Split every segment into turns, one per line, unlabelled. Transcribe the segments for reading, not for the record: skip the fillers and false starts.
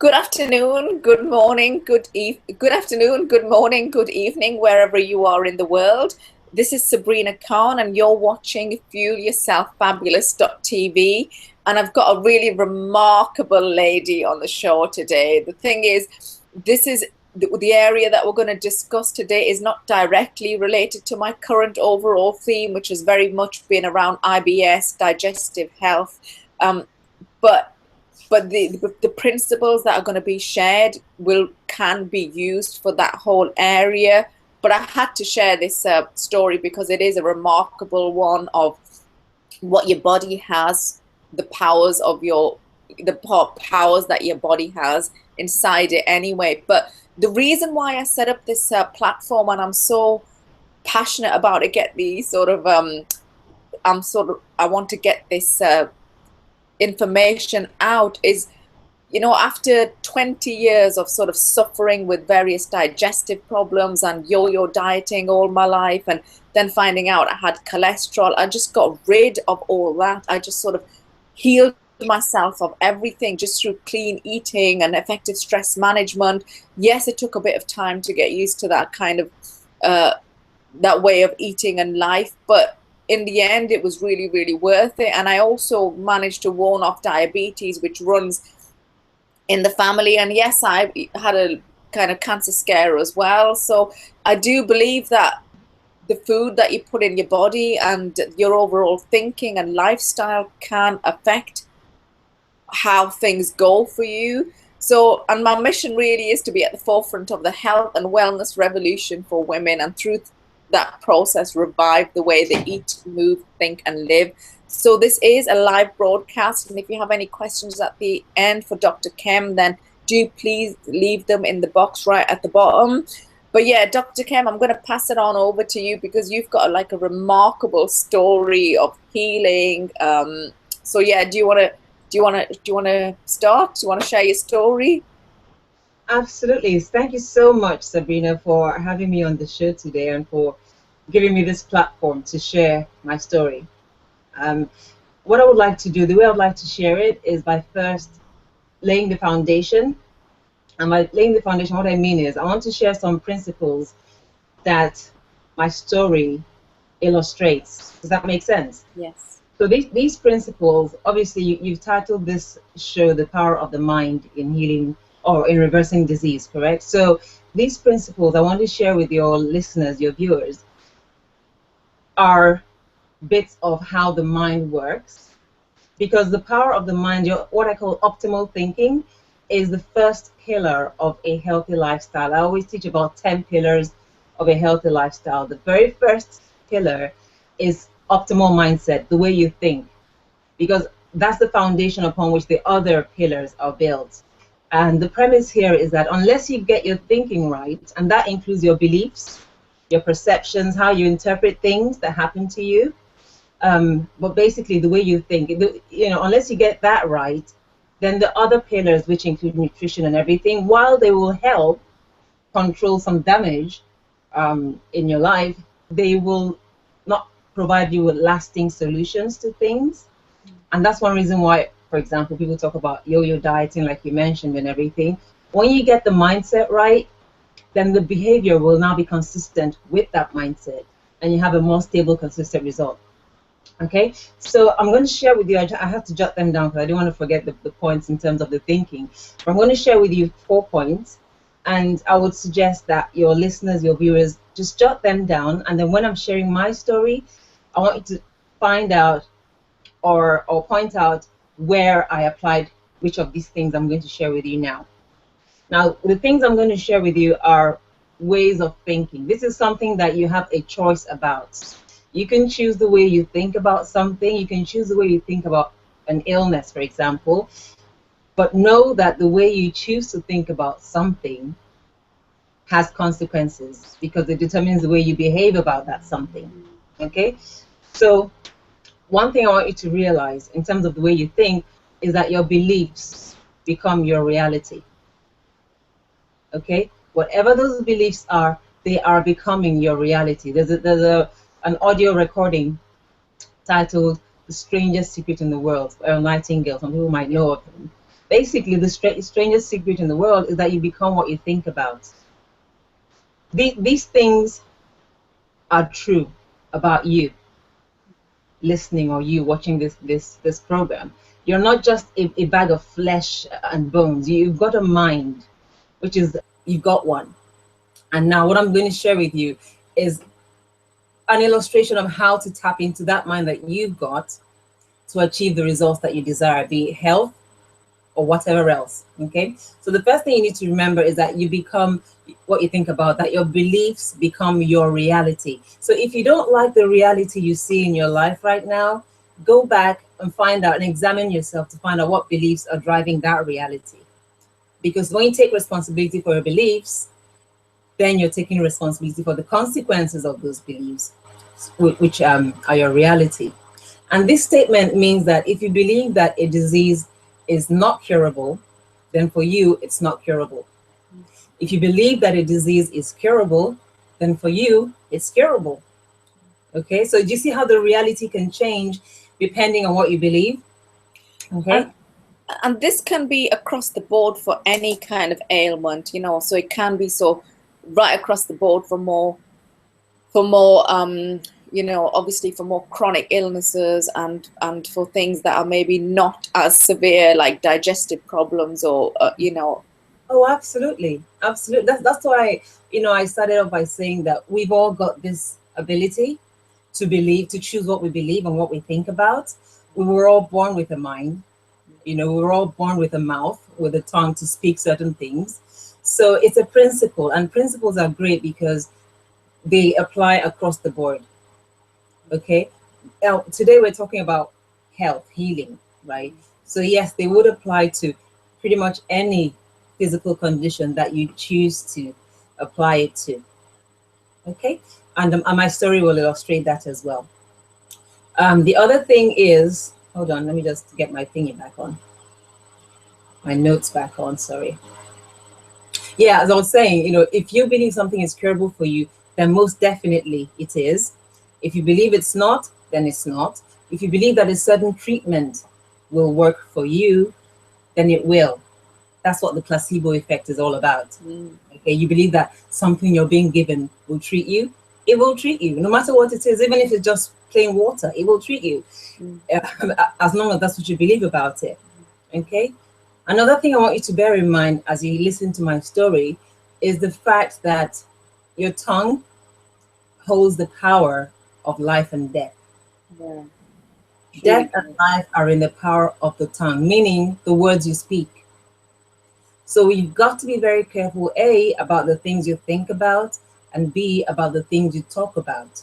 Good afternoon, good morning, good afternoon, good morning, good evening, wherever you are in the world. This is Sabrina Khan, and you're watching Fuel Yourself Fabulous.tv. And I've got a really remarkable lady on the show today. The thing is, this is the area that we're going to discuss today is not directly related to my current overall theme, which has very much been around IBS, digestive health. But the principles that are going to be shared can be used for that whole area. But I had to share this story because it is a remarkable one of what your body has, the powers that your body has inside it anyway. But the reason why I set up this platform, and I'm so passionate about it, I want to get this information out is, after 20 years of sort of suffering with various digestive problems and yo-yo dieting all my life, and then finding out I had cholesterol, I just got rid of all that. I just sort of healed myself of everything just through clean eating and effective stress management. Yes, it took a bit of time to get used to that kind of that way of eating and life, but in the end, it was really, really worth it. And I also managed to warn off diabetes, which runs in the family. And yes, I had a kind of cancer scare as well. So I do believe that the food that you put in your body and your overall thinking and lifestyle can affect how things go for you. So, and my mission really is to be at the forefront of the health and wellness revolution for women, and through that process revive the way they eat, move, think and live. So this is a live broadcast, and if you have any questions at the end for Dr. Kem, then do please leave them in the box right at the bottom. But yeah, Dr. Kem, I'm going to pass it on over to you because you've got a remarkable story of healing. So yeah, do you want to start? Do you want to share your story?
Absolutely. Thank you so much, Sabrina, for having me on the show today and for giving me this platform to share my story. What I would like to do, the way I would like to share it is by first laying the foundation. And by laying the foundation, what I mean is I want to share some principles that my story illustrates. Does that make sense?
Yes.
So these principles, obviously, you've titled this show The Power of the Mind in Healing or in Reversing Disease, correct? So these principles I want to share with your listeners, your viewers, are bits of how the mind works, because the power of the mind, what I call optimal thinking, is the first pillar of a healthy lifestyle. I always teach about 10 pillars of a healthy lifestyle. The very first pillar is optimal mindset, the way you think, because that's the foundation upon which the other pillars are built. And the premise here is that unless you get your thinking right, and that includes your beliefs, your perceptions, how you interpret things that happen to you, but basically the way you think, unless you get that right, then the other pillars, which include nutrition and everything, while they will help control some damage in your life, they will not provide you with lasting solutions to things. And that's one reason why, for example, people talk about yo-yo dieting, like you mentioned, and everything. When you get the mindset right, then the behavior will now be consistent with that mindset, and you have a more stable, consistent result. Okay, so I'm going to share with you, I have to jot them down because I don't want to forget the points in terms of the thinking. But I'm going to share with you 4 points, and I would suggest that your listeners, your viewers, just jot them down, and then when I'm sharing my story, I want you to find out or point out where I applied which of these things I'm going to share with you now. Now, the things I'm going to share with you are ways of thinking. This is something that you have a choice about. You can choose the way you think about something. You can choose the way you think about an illness, for example. But know that the way you choose to think about something has consequences, because it determines the way you behave about that something. Okay? So one thing I want you to realize in terms of the way you think is that your beliefs become your reality. Okay? Whatever those beliefs are, they are becoming your reality. There's an audio recording titled The Strangest Secret in the World by Nightingale. Some people might know of him. basically the strangest secret in the world is that you become what you think about. These things are true about you listening, or you watching this program. You're not just a bag of flesh and bones. You've got a mind, which is, you've got one. And now what I'm going to share with you is an illustration of how to tap into that mind that you've got to achieve the results that you desire, be it health or whatever else. Okay, so the first thing you need to remember is that you become what you think about, that your beliefs become your reality. So if you don't like the reality you see in your life right now, go back and find out and examine yourself to find out what beliefs are driving that reality. Because when you take responsibility for your beliefs, then you're taking responsibility for the consequences of those beliefs, which are your reality. And this statement means that if you believe that a disease is not curable, then for you, it's not curable. If you believe that a disease is curable, then for you, it's curable. Okay, so do you see how the reality can change depending on what you believe? Okay.
And this can be across the board for any kind of ailment, you know, so it can be so right across the board for more, you know, obviously for more chronic illnesses, and for things that are maybe not as severe, like digestive problems, or you know.
Oh, absolutely, absolutely. That's why, you know, I started off by saying that we've all got this ability to believe, to choose what we believe and what we think about. We were all born with a mind, you know, we were all born with a mouth, with a tongue to speak certain things. So it's a principle, and principles are great because they apply across the board. Okay. Now, today we're talking about health, healing, right? So yes, they would apply to pretty much any physical condition that you choose to apply it to. Okay. And my story will illustrate that as well. The other thing is, hold on, let me just get my thingy back on. My notes back on, sorry. Yeah, as I was saying, you know, if you believe something is curable for you, then most definitely it is. If you believe it's not, then it's not. If you believe that a certain treatment will work for you, then it will. That's what the placebo effect is all about. Okay, you believe that something you're being given will treat you, it will treat you, no matter what it is, even if it's just plain water, it will treat you, as long as that's what you believe about it. Okay. Another thing I want you to bear in mind as you listen to my story is the fact that your tongue holds the power of life and death.
Yeah.
Death and life are in the power of the tongue, meaning the words you speak. So you've got to be very careful, A, about the things you think about, and B, about the things you talk about.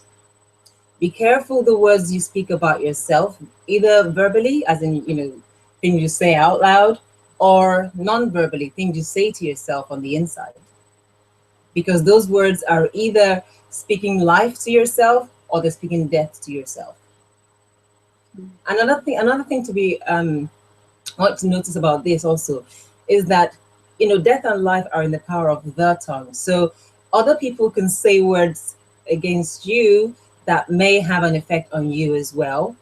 Be careful the words you speak about yourself, either verbally, as in, you know, things you say out loud, or non-verbally, things you say to yourself on the inside. Because those words are either speaking life to yourself or they're speaking death to yourself. Another thing to be want to notice about this also is that, you know, death and life are in the power of the tongue. So other people can say words against you that may have an effect on you as well,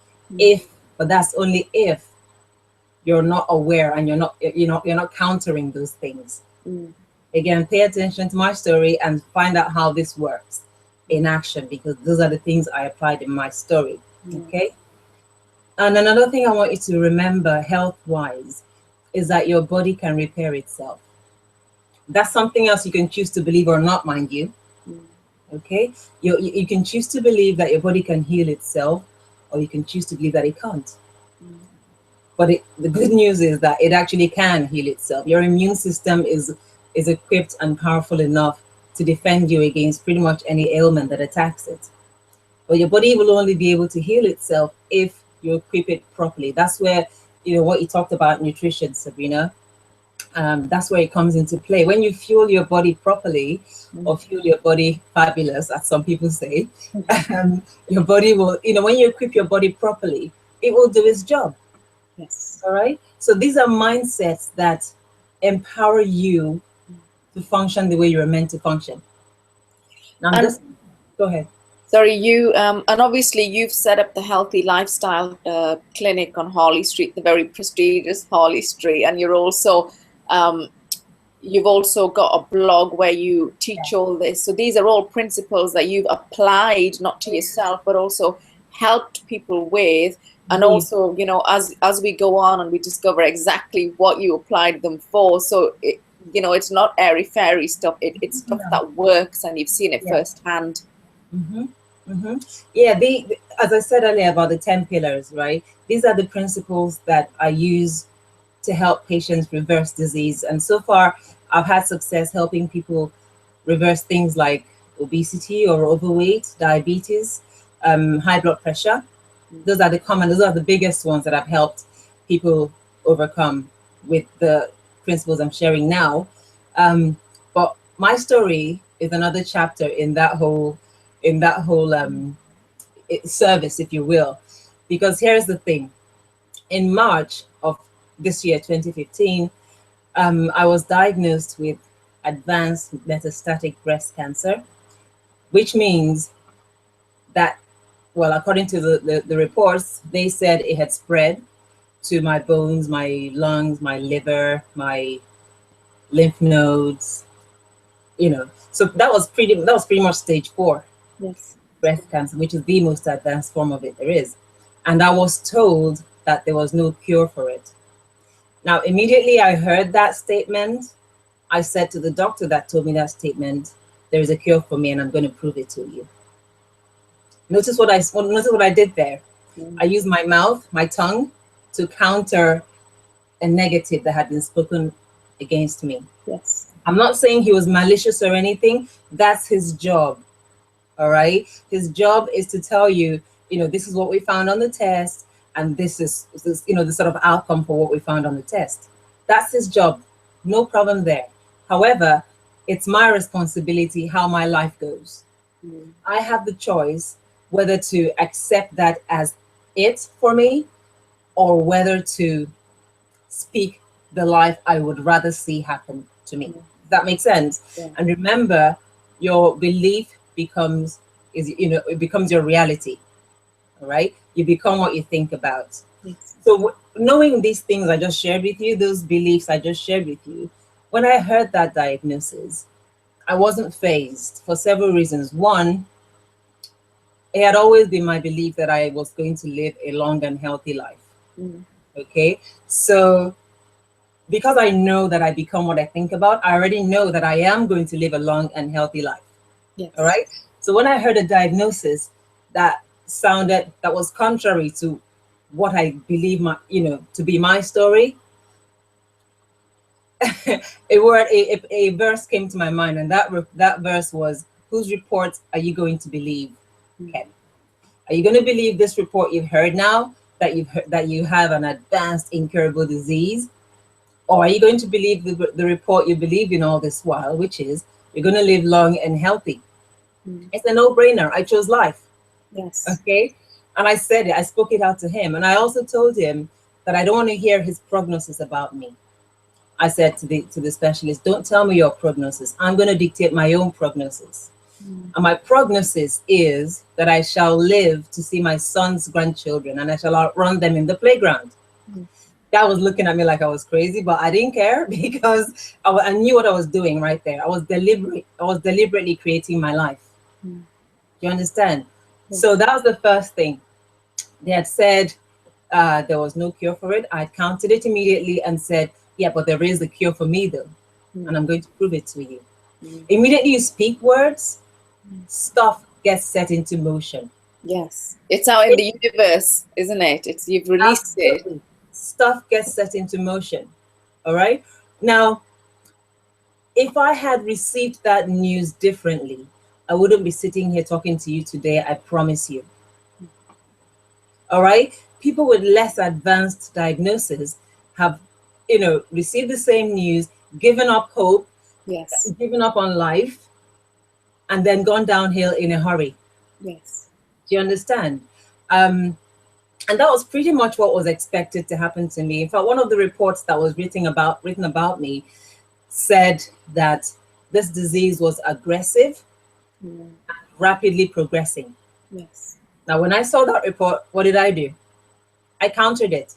but that's only if you're not aware and you're not countering those things. Again, pay attention to my story and find out how this works in action, because those are the things I applied in my story. Okay. And another thing I want you to remember health-wise is that your body can repair itself. That's something else you can choose to believe or not, mind you. Okay, you can choose to believe that your body can heal itself, or you can choose to believe that it can't. But the good news is that it actually can heal itself. Your immune system is equipped and powerful enough to defend you against pretty much any ailment that attacks it. But your body will only be able to heal itself if you equip it properly. That's where, you know, what you talked about nutrition, Sabrina, that's where it comes into play. When you fuel your body properly, or fuel your body fabulous, as some people say, your body will, you know, when you equip your body properly, it will do its job.
Yes.
All right. So these are mindsets that empower you to function the way you're meant to function. Now, go ahead.
Sorry, you and obviously you've set up the Healthy Lifestyle Clinic on Harley Street, the very prestigious Harley Street, and um, you've also got a blog where you teach all this. So these are all principles that you've applied not to yourself, but also helped people with. And
Indeed.
also, as we go on and we discover exactly what you applied them for. So it's not airy fairy stuff. It's stuff
Yeah.
that works, and you've seen it
Yeah.
firsthand.
Mm-hmm. Mm-hmm. Yeah, as I said earlier about the 10 pillars, right? These are the principles that I use to help patients reverse disease. And so far, I've had success helping people reverse things like obesity or overweight, diabetes, high blood pressure. Those are the biggest ones that I've helped people overcome with the principles I'm sharing now. But my story is another chapter in that whole service, if you will, because here's the thing. In March of this year, 2015, I was diagnosed with advanced metastatic breast cancer, which means that, well, according to the reports, they said it had spread to my bones, my lungs, my liver, my lymph nodes, So that was pretty much stage 4
Yes.
breast cancer, which is the most advanced form of it there is. And I was told that there was no cure for it. Now, immediately I heard that statement, I said to the doctor that told me that statement, there is a cure for me and I'm going to prove it to you. Notice what I did there. I used my mouth, my tongue, to counter a negative that had been spoken against me.
Yes.
I'm not saying he was malicious or anything. That's his job. All right. His job is to tell you, this is what we found on the test, and this is the sort of outcome for what we found on the test. That's his job. No problem there. However, it's my responsibility how my life goes. I have the choice whether to accept that as it for me, or whether to speak the life I would rather see happen to me. Does that make sense?
Yeah.
And remember, your belief becomes your reality. All right, you become what you think about.
Yes.
So knowing these things I just shared with you, those beliefs I just shared with you, when I heard that diagnosis, I wasn't fazed for several reasons. One, it had always been my belief that I was going to live a long and healthy life. Okay, so because I know that I become what I think about, I already know that I am going to live a long and healthy life.
Yes.
All right. So when I heard a diagnosis that was contrary to what I believe to be my story, a verse came to my mind, and that verse was, "Whose report are you going to believe? Okay. Are you going to believe this report you've heard now, that you have an advanced incurable disease? Or are you going to believe the report you believed in all this while, which is you're going to live long and healthy?" It's a no-brainer. I chose life.
Yes.
Okay. And I said it, I spoke it out to him. And I also told him that I don't want to hear his prognosis about me. I said to the specialist, don't tell me your prognosis. I'm going to dictate my own prognosis. And my prognosis is that I shall live to see my son's grandchildren, and I shall outrun them in the playground. Guy was looking at me like I was crazy, but I didn't care because I knew what I was doing right there. I was deliberately creating my life. You understand? Yes. So that was the first thing. They had said there was no cure for it. I counted it immediately and said, yeah, but there is a cure for me though. And I'm going to prove it to you. Immediately you speak words, stuff gets set into motion.
Yes. It's out in the universe, isn't it? You've released
absolutely. It. Stuff gets set into motion. All right. Now, if I had received that news differently, I wouldn't be sitting here talking to you today, I promise you. All right. People with less advanced diagnosis have, received the same news, given up hope,
yes,
given up on life, and then gone downhill in a hurry.
Yes.
Do you understand? And that was pretty much what was expected to happen to me. In fact, one of the reports that was written about me said that this disease was aggressive, rapidly progressing.
Yes.
Now, when I saw that report, what did I do? I countered it.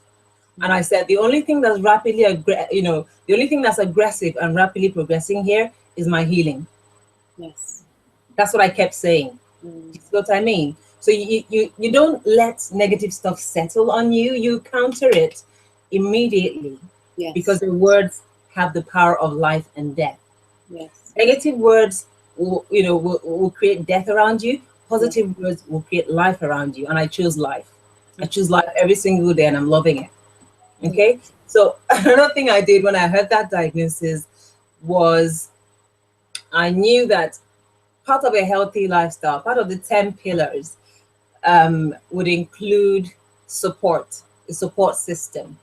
And I said, the only thing that's the only thing that's aggressive and rapidly progressing here is my healing.
Yes.
That's what I kept saying.
Mm.
You see what I mean? So you don't let negative stuff settle on you. You counter it immediately, because
Yes.
the words have the power of life and death.
Yes.
Negative words will create death around you.
Yes.
Positive words will create life around you. And I choose life. I choose
Yes.
life every single day, and I'm loving it.
Yes.
Okay. So another thing I did when I heard that diagnosis was I knew that part of a healthy lifestyle, part of the 10 pillars, would include support, the support system.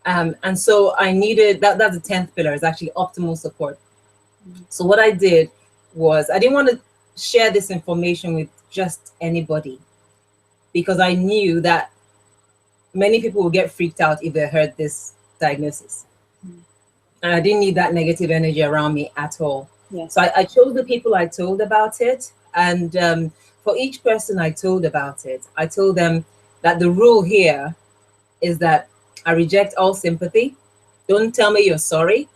And so I needed that's the 10th pillar, is actually optimal support. So what I did was I didn't want to share this information with just anybody, because I knew that many people will get freaked out if they heard this diagnosis. And I didn't need that negative energy around me at all.
Yes.
So I chose the people I told about it. And for each person I told about it, I told them that the rule here is that I reject all sympathy. Don't tell me you're sorry.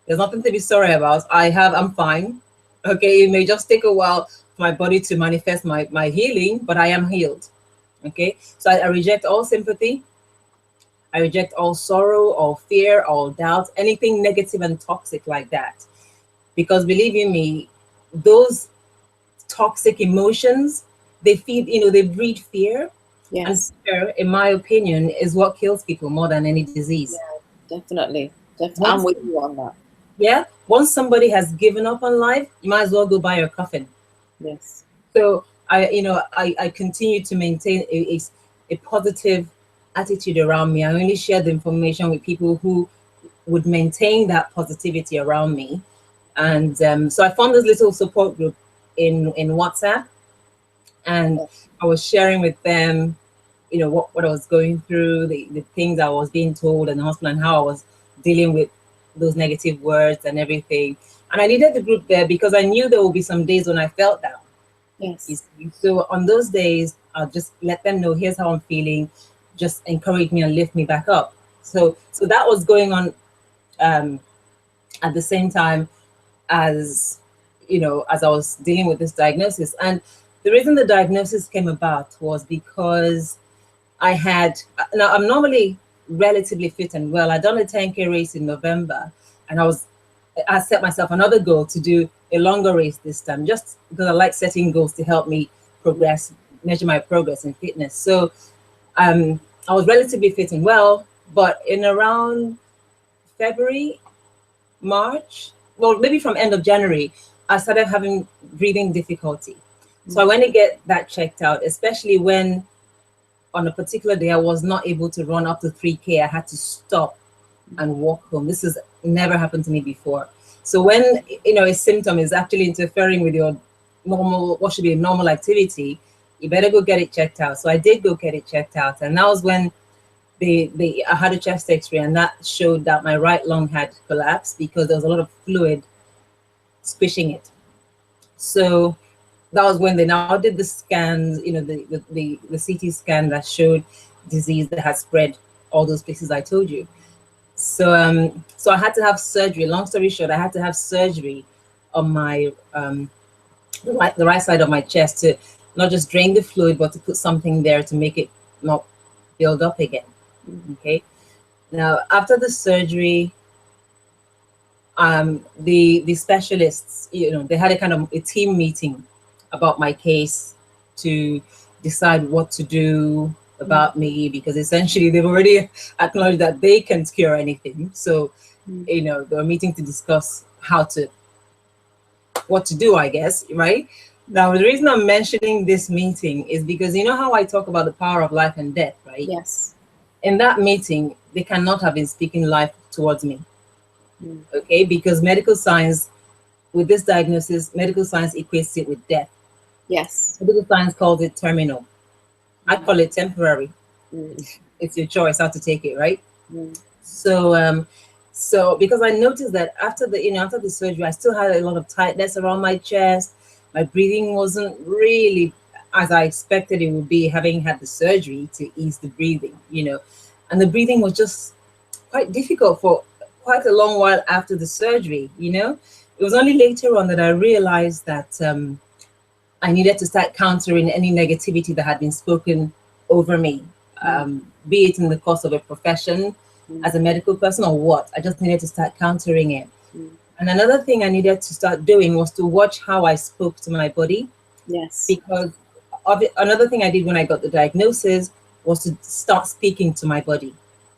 There's nothing to be sorry about. I'm fine. Okay, it may just take a while for my body to manifest my healing, but I am healed. Okay, so I reject all sympathy. I reject all sorrow, all fear, all doubt, anything negative and toxic like that. Because believe you me, those toxic emotions, they breed fear. And
Yes.
fear, in my opinion, is what kills people more than any disease.
Yeah, definitely. I'm
Once,
with you on that.
yeah, once somebody has given up on life, you might as well go buy your coffin.
Yes.
So I continue to maintain a positive attitude around me. I only share the information with people who would maintain that positivity around me. And so I found this little support group in WhatsApp, and
Yes.
I was sharing with them, what I was going through, the things I was being told in the hospital, and how I was dealing with those negative words and everything. And I needed the group there because I knew there would be some days when I felt down. You
Yes.
see. So on those days, I'll just let them know, here's how I'm feeling, just encourage me and lift me back up. So that was going on um, at the same time as as I was dealing with this diagnosis. And the reason the diagnosis came about was because now I'm normally relatively fit and well. I'd done a 10K race in November, and I set myself another goal to do a longer race this time, just because I like setting goals to help me progress, measure my progress in fitness. So I was relatively fit and well, but in around February, March, well, maybe from end of January, I started having breathing difficulty. So I went to get that checked out, especially when on a particular day I was not able to run up to 3K. I had to stop and walk home. This has never happened to me before. So when a symptom is actually interfering with your what should be a normal activity, you better go get it checked out. So I did go get it checked out, and that was when I had a chest X-ray, and that showed that my right lung had collapsed because there was a lot of fluid squishing it. So that was when they now did the scans, the CT scan that showed disease that had spread all those places I told you. So I had to have surgery. Long story short, I had to have surgery on my the right side of my chest to not just drain the fluid, but to put something there to make it not build up again. Okay. Now after the surgery, the specialists, they had a kind of a team meeting about my case to decide what to do about me, because essentially they've already acknowledged that they can't cure anything. So they were meeting to discuss what to do, I guess, right? Now the reason I'm mentioning this meeting is because you know how I talk about the power of life and death, right?
Yes.
In that meeting, they cannot have been speaking life towards me. Okay, because medical science, with this diagnosis, medical science equates it with death.
Yes.
Medical science calls it terminal. I call it temporary. It's your choice how to take it, right? So because I noticed that after the surgery, I still had a lot of tightness around my chest. My breathing wasn't really as I expected it would be, having had the surgery to ease the breathing, and the breathing was just quite difficult for quite a long while after the surgery. It was only later on that I realized that I needed to start countering any negativity that had been spoken over me, be it in the course of a profession as a medical person or what. I just needed to start countering it. And another thing I needed to start doing was to watch how I spoke to my body.
Yes.
Because another thing I did when I got the diagnosis was to start speaking to my body.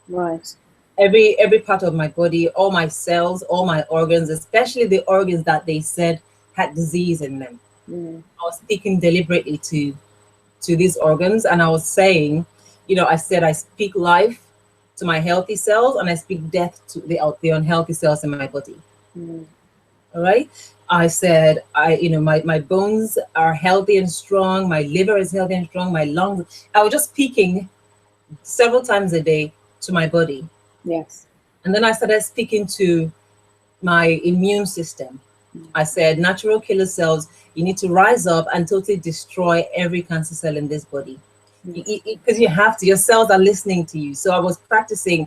Right.
Every part of my body, all my cells, all my organs, especially the organs that they said had disease in them. I was speaking deliberately to these organs, and I was saying, I said I speak life to my healthy cells, and I speak death to the unhealthy cells in my body. All right. I said, my bones are healthy and strong. My liver is healthy and strong. My lungs. I was just speaking several times a day to my body.
Yes.
And then I started speaking to my immune system. I said, natural killer cells, you need to rise up and totally destroy every cancer cell in this body. Because you have to, your cells are listening to you. So I was practicing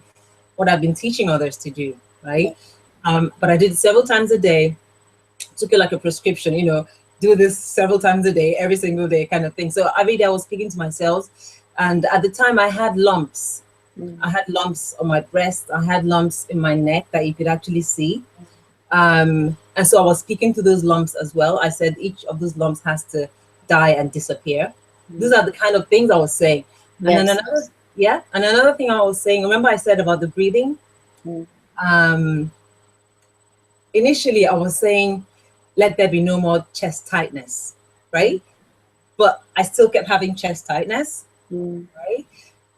what I've been teaching others to do, right? But I did it several times a day, took it like a prescription, do this several times a day, every single day kind of thing. So every day I was speaking to my cells. And at the time I had lumps. I had lumps on my breast. I had lumps in my neck that you could actually see. And so I was speaking to those lumps as well. I said each of those lumps has to die and disappear. These are the kind of things I was saying.
Yes.
And then another thing I was saying, remember I said about the breathing? Initially I was saying, let there be no more chest tightness, right? But I still kept having chest tightness, right?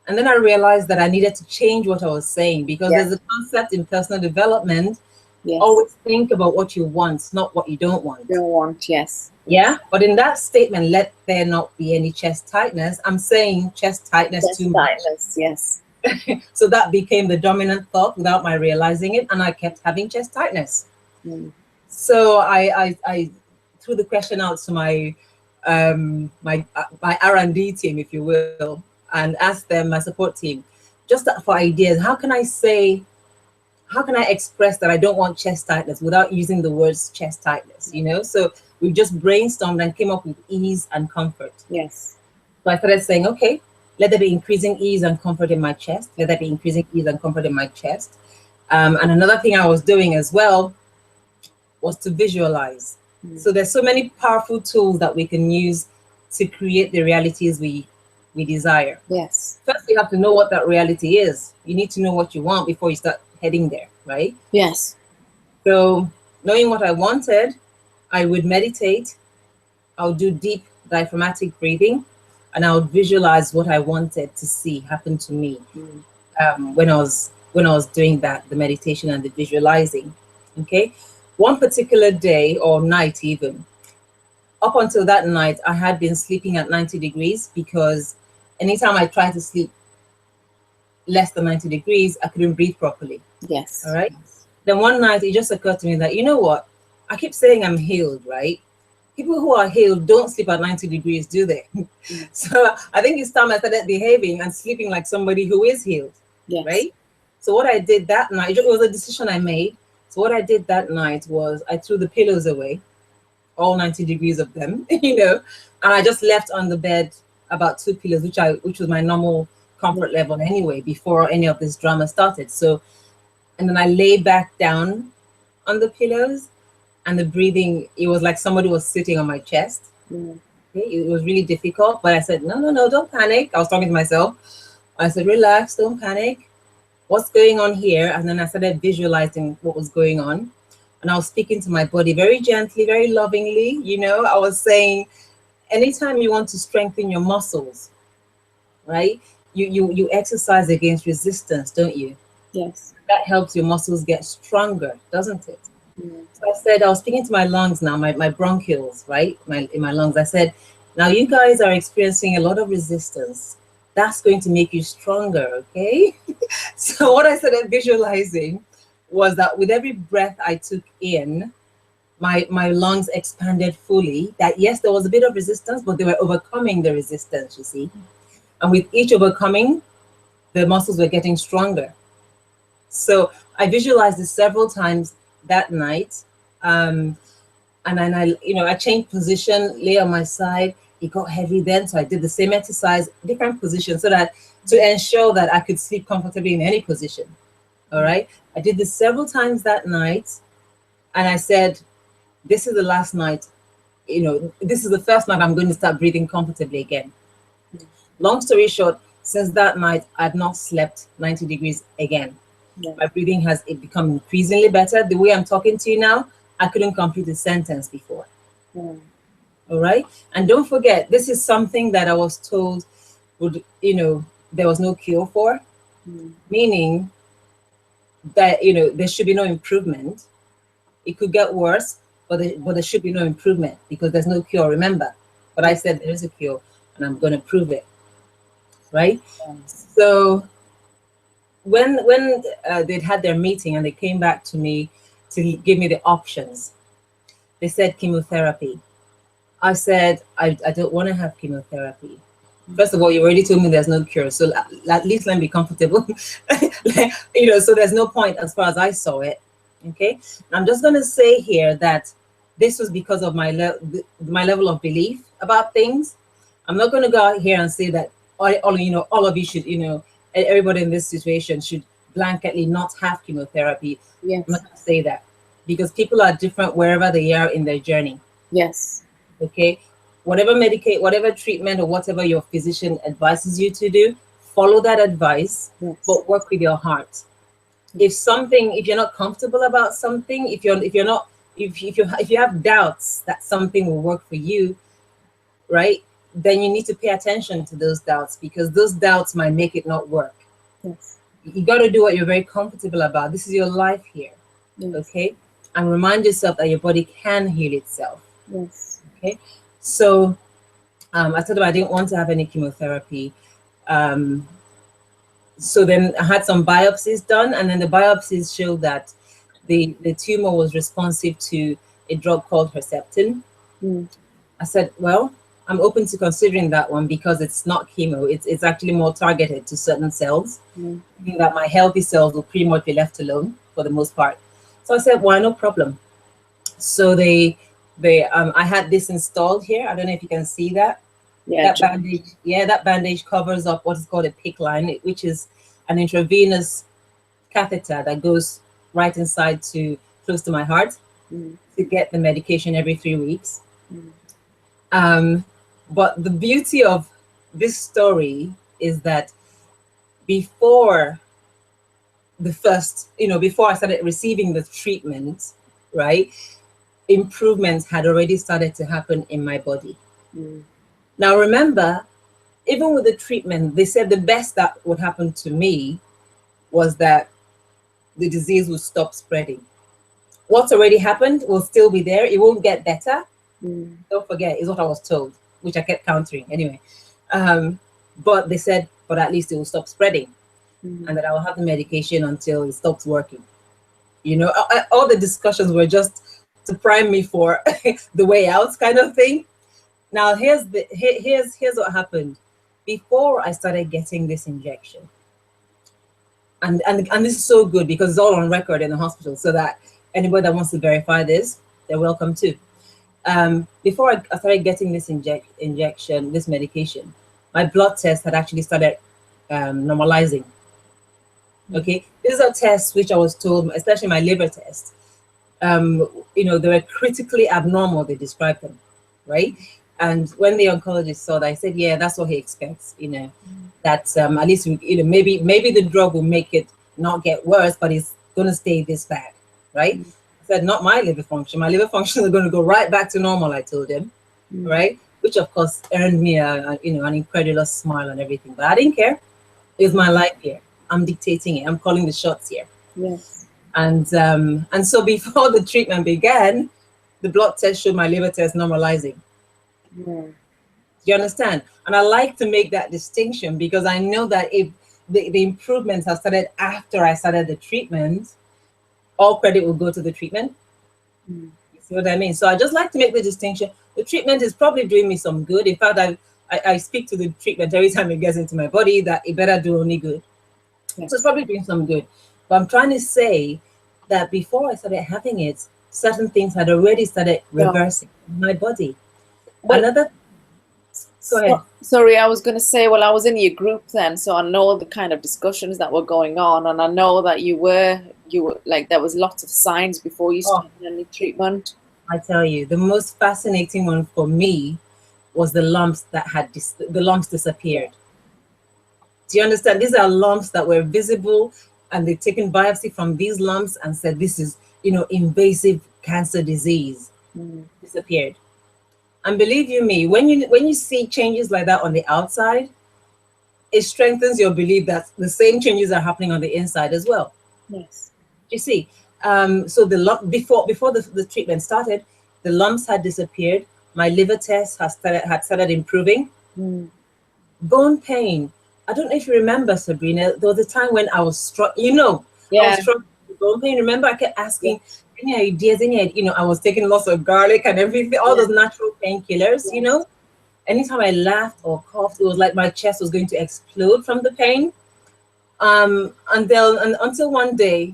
And then I realized that I needed to change what I was saying, because there's a concept in personal development. Always think about what you want, not what you don't want.
Yes.
Yeah. But in that statement, let there not be any chest tightness, I'm saying chest tightness too much.
Yes.
So that became the dominant thought without my realizing it. And I kept having chest tightness. So I threw the question out to my my R&D team, if you will, and asked them, my support team, just for ideas. How can I express that I don't want chest tightness without using the words chest tightness, So we just brainstormed and came up with ease and comfort.
Yes.
So I started saying, okay, let there be increasing ease and comfort in my chest. Let there be increasing ease and comfort in my chest. And another thing I was doing as well was to visualize. So there's so many powerful tools that we can use to create the realities we desire.
Yes.
First, you have to know what that reality is. You need to know what you want before you start heading there, right?
Yes.
So knowing what I wanted, I would meditate. I would do deep diaphragmatic breathing, and I would visualize what I wanted to see happen to me when I was doing that, the meditation and the visualizing. Okay. One particular day or night, even up until that night, I had been sleeping at 90 degrees, because anytime I tried to sleep less than 90 degrees, I couldn't breathe properly.
Yes.
All right. Then one night it just occurred to me that, you know what? I keep saying I'm healed, right? People who are healed don't sleep at 90 degrees, do they? So I think it's time I started behaving and sleeping like somebody who is healed, right? So what I did that night, it was a decision I made. So what I did that night was I threw the pillows away, all 90 degrees of them, and I just left on the bed about 2 pillows, which was my normal comfort level anyway, before any of this drama started. So, and then I lay back down on the pillows, and the breathing, it was like somebody was sitting on my chest. Okay? It was really difficult, but I said, no, don't panic. I was talking to myself. I said, relax, don't panic. What's going on here? And then I started visualizing what was going on. And I was speaking to my body very gently, very lovingly. I was saying, anytime you want to strengthen your muscles, right? You exercise against resistance, don't you?
Yes.
That helps your muscles get stronger, doesn't it? So I said, I was speaking to my lungs now, my bronchioles, right? In my lungs. I said, now you guys are experiencing a lot of resistance. That's going to make you stronger, okay? So what I started visualizing was that with every breath I took in, my lungs expanded fully. That yes, there was a bit of resistance, but they were overcoming the resistance, you see. And with each overcoming, the muscles were getting stronger. So I visualized this several times that night. And then I changed position, lay on my side. It got heavy then, so I did the same exercise, different positions, so that to ensure that I could sleep comfortably in any position. All right. I did this several times that night, and I said, "This is the last night. This is the first night I'm going to start breathing comfortably again." Long story short, since that night, I've not slept 90 degrees again.
Yeah.
My breathing has become increasingly better. The way I'm talking to you now, I couldn't complete a sentence before.
Yeah.
All right. And don't forget, this is something that I was told there was no cure for, meaning that, there should be no improvement. It could get worse, but there should be no improvement because there's no cure, remember. But I said there is a cure and I'm going to prove it. Right. So when they'd had their meeting and they came back to me to give me the options, they said chemotherapy. I said, I don't want to have chemotherapy. First of all, you already told me there's no cure, so at least let me be comfortable. So there's no point as far as I saw it. Okay, I'm just going to say here that this was because of my level of belief about things. I'm not going to go out here and say that all of you should, everybody in this situation should blanketly not have chemotherapy.
Yes.
I'm not going to say that because people are different wherever they are in their journey.
Yes.
Okay, whatever treatment or whatever your physician advises you to do, follow that advice.
Yes.
But work with your heart. If you're not comfortable about something, if you have doubts that something will work for you, right, then you need to pay attention to those doubts because those doubts might make it not work.
Yes.
You got to do what you're very comfortable about. This is your life here. Yes. Okay, and remind yourself that your body can heal itself.
Yes.
Okay, so I told them I didn't want to have any chemotherapy. So then I had some biopsies done, and then the biopsies showed that the tumor was responsive to a drug called Herceptin. I said, well, I'm open to considering that one because it's not chemo. It's actually more targeted to certain cells. Meaning that my healthy cells will pretty much be left alone for the most part. So I said, why, no problem. So I had this installed here. I don't know if you can see that.
Yeah.
That bandage covers up what is called a PICC line, which is an intravenous catheter that goes right inside to close to my heart to get the medication every 3 weeks. But the beauty of this story is that before I started receiving the treatment, right, improvements had already started to happen in my body. Now, remember, even with the treatment, they said the best that would happen to me was that the disease would stop spreading. What's already happened will still be there. It won't get better. Don't forget, is what I was told, which I kept countering anyway. But they said, but at least it will stop spreading and that I will have the medication until it stops working. All the discussions were just to prime me for the way out kind of thing. Now, here's what happened. Before I started getting this injection, and this is so good because it's all on record in the hospital, so that anybody that wants to verify this, they're welcome to. Before I started getting this injection, this medication, my blood test had actually started normalizing. Okay, these are tests which I was told, especially my liver test, they were critically abnormal, they described them, right? And when the oncologist saw that, I said, yeah, that's what he expects, that at least, maybe the drug will make it not get worse, but it's going to stay this bad, right? I said, not my liver function. My liver function is going to go right back to normal, I told him, right? Which, of course, earned me an incredulous smile and everything. But I didn't care. It was my life here. I'm dictating it. I'm calling the shots here.
Yes.
And so before the treatment began, the blood test showed my liver test normalizing.
Yeah.
You understand? And I like to make that distinction because I know that if the improvements have started after I started the treatment, all credit will go to the treatment. You See what I mean? So I just like to make the distinction. The treatment is probably doing me some good. In fact, I speak to the treatment every time it gets into my body that it better do only good.
Yes.
So it's probably doing some good. But I'm trying to say that before I started having it, certain things had already started reversing in my body.
Well,
Another, go ahead.
Sorry, I was going to say, well, I was in your group then, so I know the kind of discussions that were going on, and I know that you were like, there was lots of signs before you started any treatment.
I tell you, the most fascinating one for me was the lumps that had the lumps disappeared. Do you understand? These are lumps that were visible, and they've taken biopsy from these lumps and said this is, invasive cancer disease. Disappeared. And believe you me, when you see changes like that on the outside, it strengthens your belief that the same changes are happening on the inside as well.
Yes.
You see, so the lump before the treatment started, the lumps had disappeared. My liver test had started improving. Bone pain. I don't know if you remember, Sabrina. There was a time when I was struck. I was struck with bone pain. Remember, I kept asking any ideas. I was taking lots of garlic and everything, all those natural painkillers. Anytime I laughed or coughed, it was like my chest was going to explode from the pain. Until one day,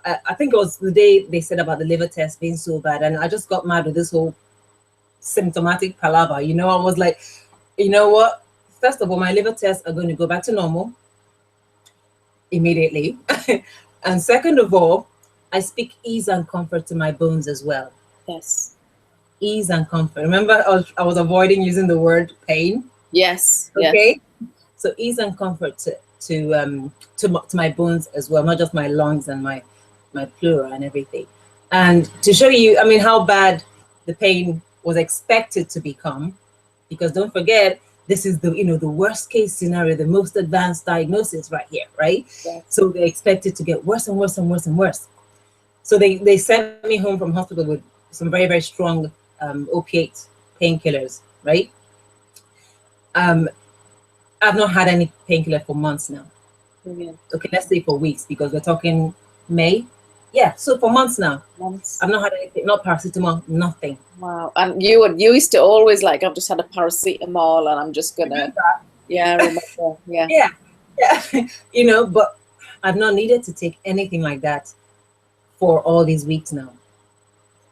I think it was the day they said about the liver test being so bad, and I just got mad with this whole symptomatic palaver. I was like, you know what? First of all, my liver tests are going to go back to normal immediately. And second of all, I speak ease and comfort to my bones as well.
Yes.
Ease and comfort. Remember, I was avoiding using the word pain.
Yes.
Okay. Yes. So ease and comfort to my bones as well, not just my lungs and my pleura and everything. And to show you, how bad the pain was expected to become, because don't forget, this is the worst case scenario, the most advanced diagnosis right here, right?
Yes.
So they expect it to get worse and worse and worse and worse. So they sent me home from hospital with some very, very strong opiate painkillers, right? I've not had any painkiller for months now. Okay, let's say for weeks, because we're talking May. Yeah, so for months now. I've not had anything, not paracetamol, nothing.
Wow. And you used to always like, I've just had a paracetamol and I'm just gonna, remember.
Yeah. But I've not needed to take anything like that for all these weeks now.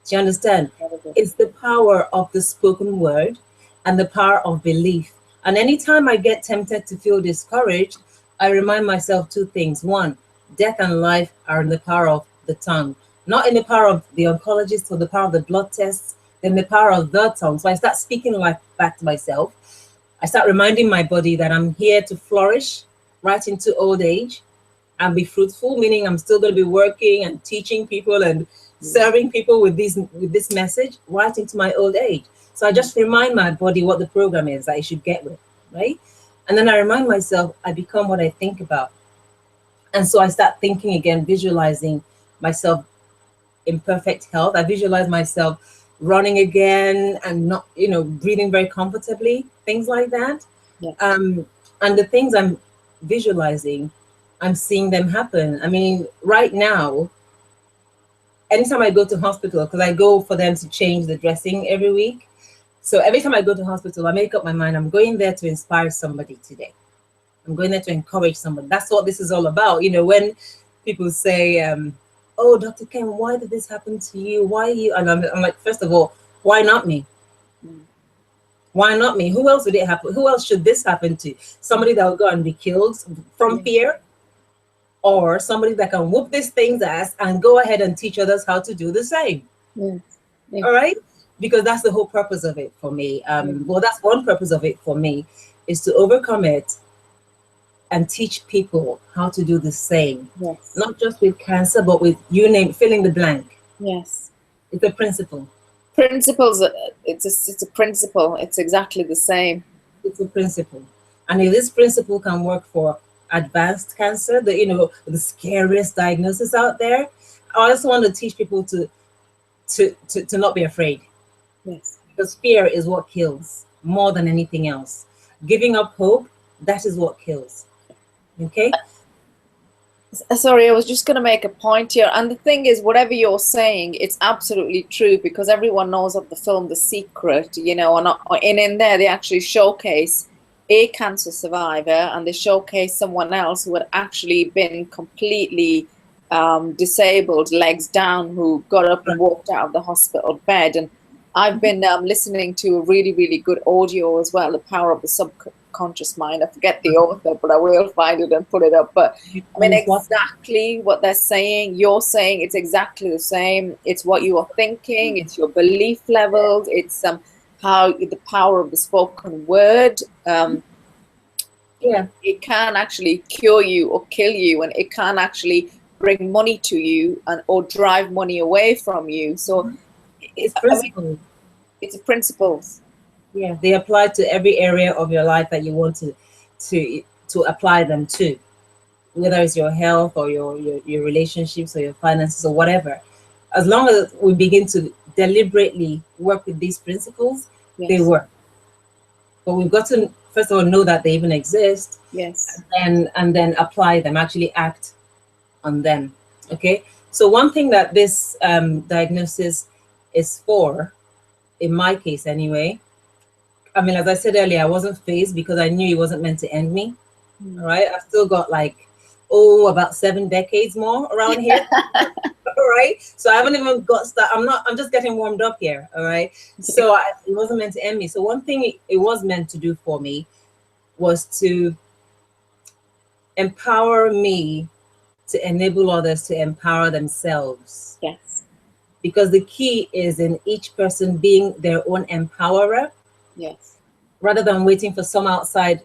Do you understand? It's the power of the spoken word and the power of belief. And anytime I get tempted to feel discouraged, I remind myself two things. One, death and life are in the power of the tongue, not in the power of the oncologist or the power of the blood tests, then the power of the tongue. So I start speaking life back to myself. I start reminding my body that I'm here to flourish right into old age and be fruitful, meaning I'm still going to be working and teaching people and serving people with this message right into my old age. So I just remind my body what the program is that I should get with, right? And then I remind myself I become what I think about. And so I start thinking again, visualizing myself in perfect health. I visualize myself running again and not, breathing very comfortably, things like that.
Yeah.
And the things I'm visualizing, I'm seeing them happen. Right now, anytime I go to hospital, because I go for them to change the dressing every week. So every time I go to hospital, I make up my mind, I'm going there to inspire somebody today. I'm going there to encourage somebody. That's what this is all about. When people say, oh, Dr. Ken, why did this happen to you? Why you? And I'm like, first of all, why not me? Why not me? Who else would it happen? Who else should this happen to? Somebody that will go and be killed from fear? Or somebody that can whoop this thing's ass and go ahead and teach others how to do the same? All right? Because that's the whole purpose of it for me. Well, that's one purpose of it for me, is to overcome it and teach people how to do the same.
Yes.
Not just with cancer, but with, you name, fill in the blank.
Yes.
It's a principle.
Principles, it's a principle. It's exactly the same.
It's a principle. And if this principle can work for advanced cancer, the scariest diagnosis out there, I also want to teach people to not be afraid.
Yes.
Because fear is what kills more than anything else. Giving up hope, that is what kills. Okay?
Sorry, I was just going to make a point here. And the thing is, whatever you're saying, it's absolutely true because everyone knows of the film The Secret, you know, and in there they actually showcase a cancer survivor and they showcase someone else who had actually been completely disabled, legs down, who got up and walked out of the hospital bed. And I've been listening to a really, really good audio as well, The Power of the Subconscious Mind. I forget the author, but I will find it and put it up. But I mean, exactly what they're saying, you're saying, it's exactly the same. It's what you are thinking, it's your belief levels, it's how the power of the spoken word. It can actually cure you or kill you, and it can actually bring money to you or drive money away from you. So
it's principles.
I mean, it's principles.
Yeah, they apply to every area of your life that you want to apply them to, whether it's your health or your relationships or your finances or whatever. As long as we begin to deliberately work with these principles, they work. But we've got to first of all know that they even exist.
Yes.
And then apply them, actually act on them. Okay. So one thing that this diagnosis is for, in my case anyway, I mean, as I said earlier, I wasn't phased because I knew it wasn't meant to end me. All right. I still got like, about 7 decades more around here. All right. So I haven't even got started. I'm just getting warmed up here. All right. So it wasn't meant to end me. So one thing it was meant to do for me was to empower me to enable others to empower themselves.
Yes.
Because the key is in each person being their own empowerer.
Yes.
Rather than waiting for some outside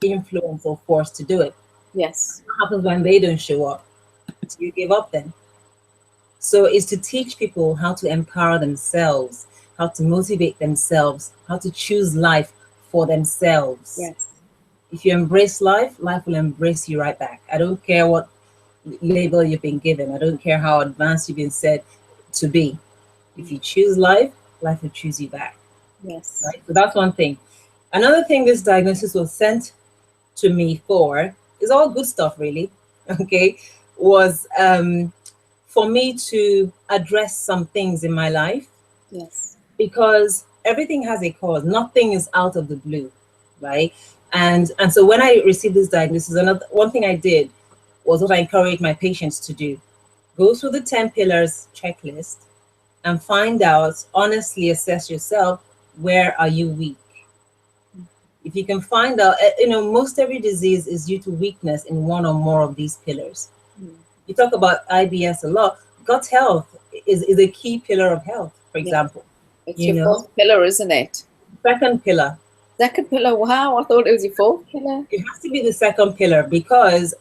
influence or force to do it.
Yes.
What happens when they don't show up? Do you give up then? So it's to teach people how to empower themselves, how to motivate themselves, how to choose life for themselves.
Yes.
If you embrace life, life will embrace you right back. I don't care what label you've been given. I don't care how advanced you've been said to be. If you choose life, life will choose you back.
Yes.
Right? So that's one thing. Another thing this diagnosis was sent to me for is all good stuff, really. Okay, was for me to address some things in my life.
Yes.
Because everything has a cause. Nothing is out of the blue, right? And so when I received this diagnosis, one thing I did was what I encouraged my patients to do: go through the 10 pillars checklist and find out, honestly assess yourself, where are you weak? If you can find out, most every disease is due to weakness in one or more of these pillars. You talk about IBS a lot. Gut health is a key pillar of health, for example.
It's your fourth pillar, isn't it?
Second pillar.
Second pillar, wow, I thought it was your fourth pillar.
It has to be the second pillar because,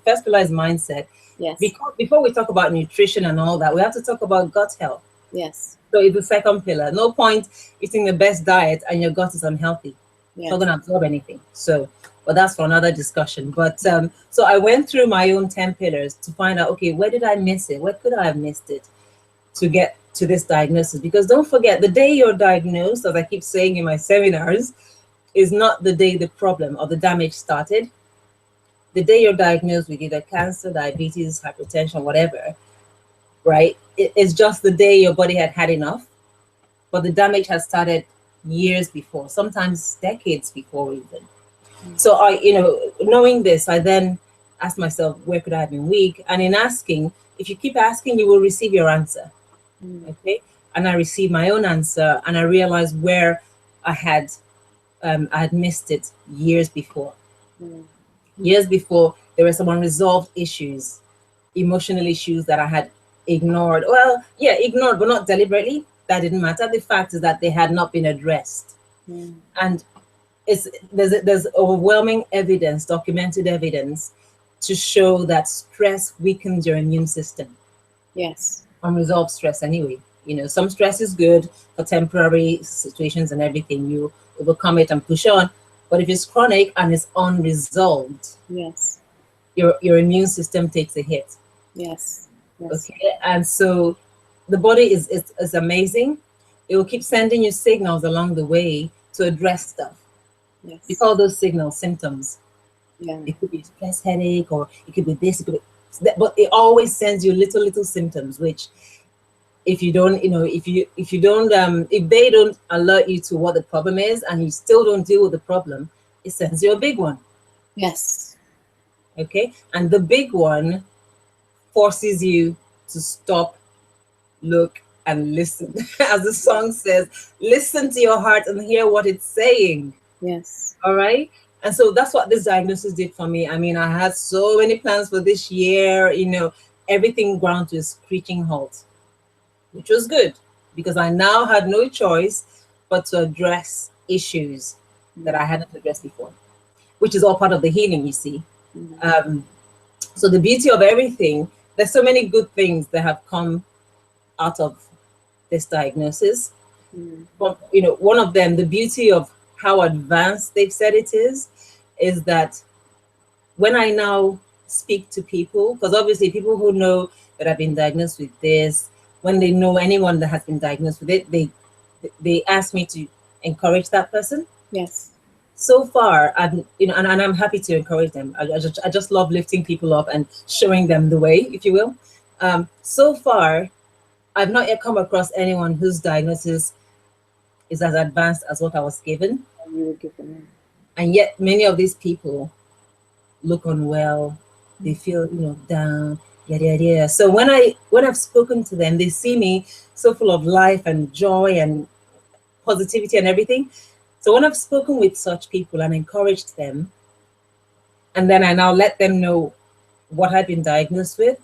first pillar is mindset.
Yes.
Because before we talk about nutrition and all that, we have to talk about gut health.
Yes.
So it's the second pillar. No point eating the best diet and your gut is unhealthy.
Yes.
It's not going to absorb anything. So, but that's for another discussion. But so I went through my own 10 pillars to find out, okay, where did I miss it? Where could I have missed it to get to this diagnosis? Because don't forget, the day you're diagnosed, as I keep saying in my seminars, is not the day the problem or the damage started. The day you're diagnosed with either cancer, diabetes, hypertension, whatever, right? It's just the day your body had enough, but the damage has started years before, sometimes decades before even. So knowing this, I then asked myself, where could I have been weak? And in asking, if you keep asking, you will receive your answer. Okay. And I received my own answer, and I realized where I had missed it years before. Years before, there were some unresolved issues, emotional issues that I had ignored. Well, yeah, ignored, but not deliberately. That didn't matter. The fact is that they had not been addressed. And there's overwhelming evidence, documented evidence, to show that stress weakens your immune system.
Yes.
Unresolved stress anyway. Some stress is good for temporary situations and everything. You overcome it and push on. But if it's chronic and it's unresolved,
yes,
your immune system takes a hit.
Yes.
Okay. And so the body is amazing. It will keep sending you signals along the way to address stuff.
Yes.
We call those signals symptoms.
Yeah.
It could be stress headache, or it could be this, it could be, but it always sends you little symptoms, which if you don't, if you don't, if they don't alert you to what the problem is, and you still don't deal with the problem, it sends you a big one.
Yes.
Okay, and the big one forces you to stop, look, and listen. As the song says, listen to your heart and hear what it's saying.
Yes.
All right. And so that's what this diagnosis did for me. I mean, I had so many plans for this year, everything ground to a screeching halt, which was good because I now had no choice but to address issues that I hadn't addressed before, which is all part of the healing, you see. Um, so the beauty of everything, there's so many good things that have come out of this diagnosis. But one of them, the beauty of how advanced they've said it is that when I now speak to people, because obviously people who know that I've been diagnosed with this, when they know anyone that has been diagnosed with it, they ask me to encourage that person.
Yes.
So far, and I'm happy to encourage them. I just love lifting people up and showing them the way, if you will. So far, I've not yet come across anyone whose diagnosis is as advanced as what I was given.
You were given.
And yet many of these people look unwell, they feel, down, yada yada yada. So when I've spoken to them, they see me so full of life and joy and positivity and everything. So when I've spoken with such people and encouraged them, and then I now let them know what I've been diagnosed with,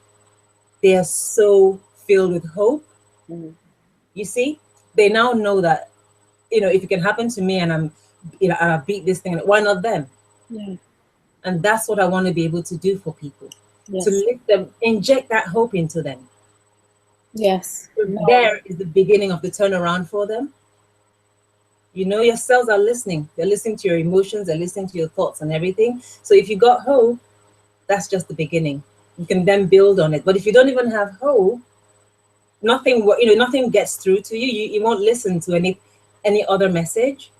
they are so filled with hope. You see, they now know that, if it can happen to me and and I beat this thing, why not them?
Yeah.
And that's what I want to be able to do for people,
Yes.
to lift them, inject that hope into them.
Yes.
So there is the beginning of the turnaround for them. Your cells are listening. They're listening to your emotions, they're listening to your thoughts and everything. So if you got hope, that's just the beginning. You can then build on it. But if you don't even have hope, nothing gets through to you. You won't listen to any other message.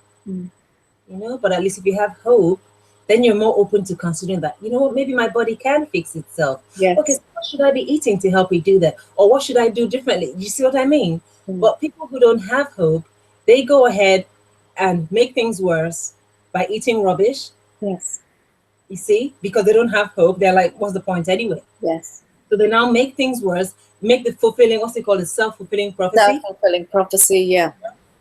But at least if you have hope, then you're more open to considering that, maybe my body can fix itself.
Yes.
Okay, so what should I be eating to help me do that? Or what should I do differently? You see what I mean? But people who don't have hope, they go ahead and make things worse by eating rubbish.
Yes.
You see, because they don't have hope, they're like, what's the point anyway?
Yes.
So they now make things worse, make the fulfilling, what's it called, the self-fulfilling prophecy.
Self-fulfilling prophecy, yeah.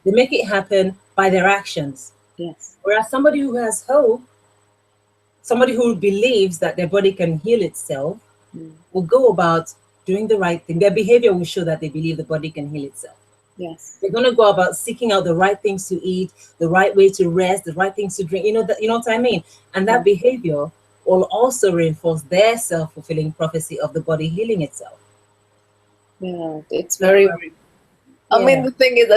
They make it happen by their actions.
Yes.
Whereas somebody who has hope, somebody who believes that their body can heal itself, will go about doing the right thing. Their behavior will show that they believe the body can heal itself.
Yes.
They're going to go about seeking out the right things to eat, the right way to rest, the right things to drink. You know what I mean? And that behavior will also reinforce their self-fulfilling prophecy of the body healing itself.
Yeah, it's very. I mean, the thing is,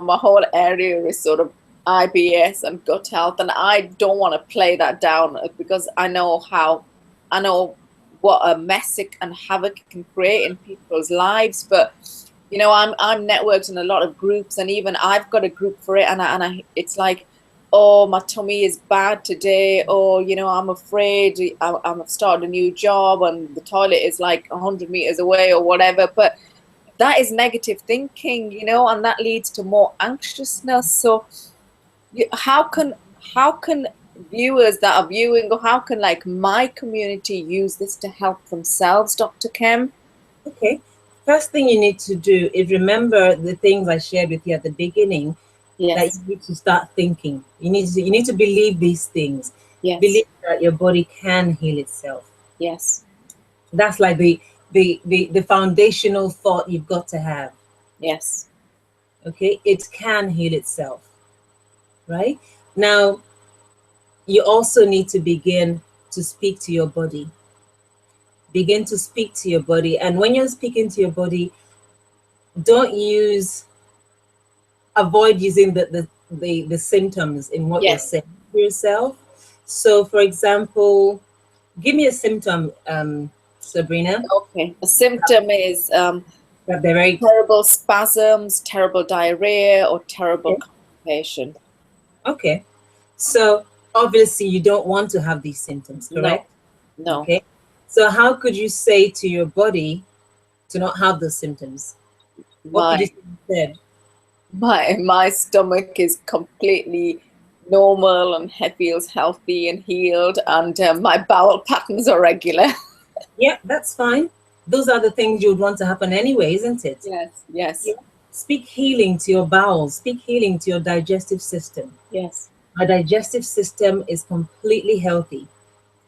my whole area is sort of IBS and gut health, and I don't want to play that down because I know what a mess and havoc it can create in people's lives. But I'm networked in a lot of groups, and even I've got a group for it, and it's like, oh, my tummy is bad today, or I'm afraid I'm starting a new job and the toilet is like 100 meters away or whatever. But that is negative thinking, and that leads to more anxiousness. So how can viewers that are viewing, or how can my community use this to help themselves, Dr. Kim?
Okay. First thing you need to do is remember the things I shared with you at the beginning.
Yes.
That you need to start thinking. You need to believe these things.
Yes.
Believe that your body can heal itself.
Yes.
That's like the foundational thought you've got to have.
Yes.
Okay, it can heal itself. Right? Now, you also need to begin to speak to your body. Begin to speak to your body. And when you're speaking to your body, avoid using the symptoms in what you're saying to yourself. So, for example, give me a symptom, Sabrina.
Okay. A symptom is
they're very
terrible spasms, terrible diarrhea, or terrible constipation.
Okay. So obviously you don't want to have these symptoms,
No,
correct?
no.
Okay. So how could you say to your body to not have those symptoms? What could you
My
say instead?
my stomach is completely normal and feels healthy and healed, and my bowel patterns are regular.
Yeah, that's fine. Those are the things you would want to happen anyway, isn't it?
Yes, yes,
Yeah. Speak healing to your bowels, speak healing to your digestive system.
yes,
My digestive system is completely healthy,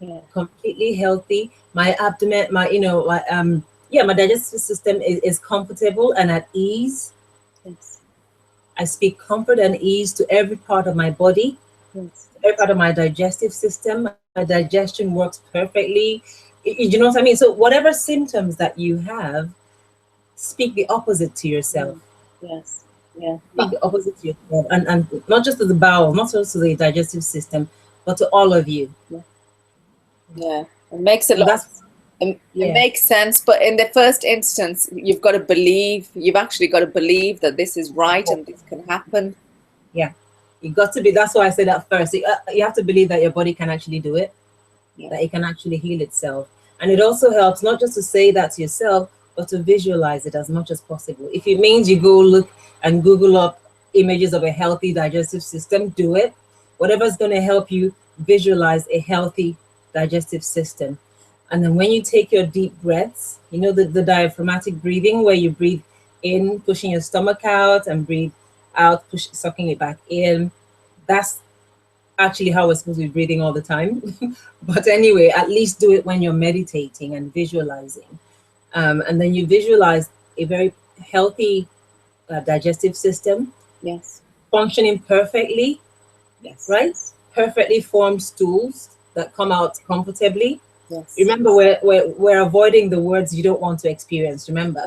yeah,
completely healthy. My abdomen, yeah, my digestive system is comfortable and at ease.
yes,
I speak comfort and ease to every part of my body,
yes,
every part of my digestive system. My digestion works perfectly. You know what I mean? So whatever symptoms that you have, speak the opposite to yourself.
mm, yes, yeah.
Speak the opposite to yourself, and not just to the bowel, not just to the digestive system, but to all of you.
Yeah, yeah. It makes a
And
lot.
that's
It
yeah,
makes sense, but in the first instance, you've got to believe. You've actually got to believe that this is right and this can happen.
yeah. You got to be. That's why I said at first. You have to believe that your body can actually do it,
Yeah,
that it can actually heal itself. And it also helps not just to say that to yourself, but to visualize it as much as possible. If it means you go look and Google up images of a healthy digestive system, do it. Whatever's going to help you visualize a healthy digestive system. And then when you take your deep breaths, you know, the diaphragmatic breathing where you breathe in, pushing your stomach out, and breathe out, sucking it back in. That's actually how we're supposed to be breathing all the time. But anyway, at least do it when you're meditating and visualizing. And then you visualize a very healthy digestive system
yes,
functioning perfectly,
yes,
right? Perfectly formed stools that come out comfortably.
yes,
Remember, we're avoiding the words you don't want to experience, remember?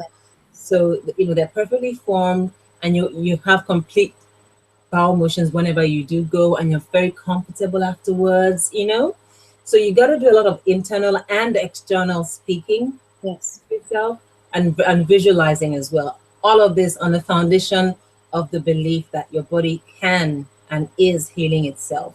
So, you know, they're perfectly formed, and you have complete bowel motions whenever you do go, and you're very comfortable afterwards, you know. So you got to do a lot of internal and external speaking
yes.
to yourself, and visualizing as well. All of this on the foundation of the belief that your body can and is healing itself.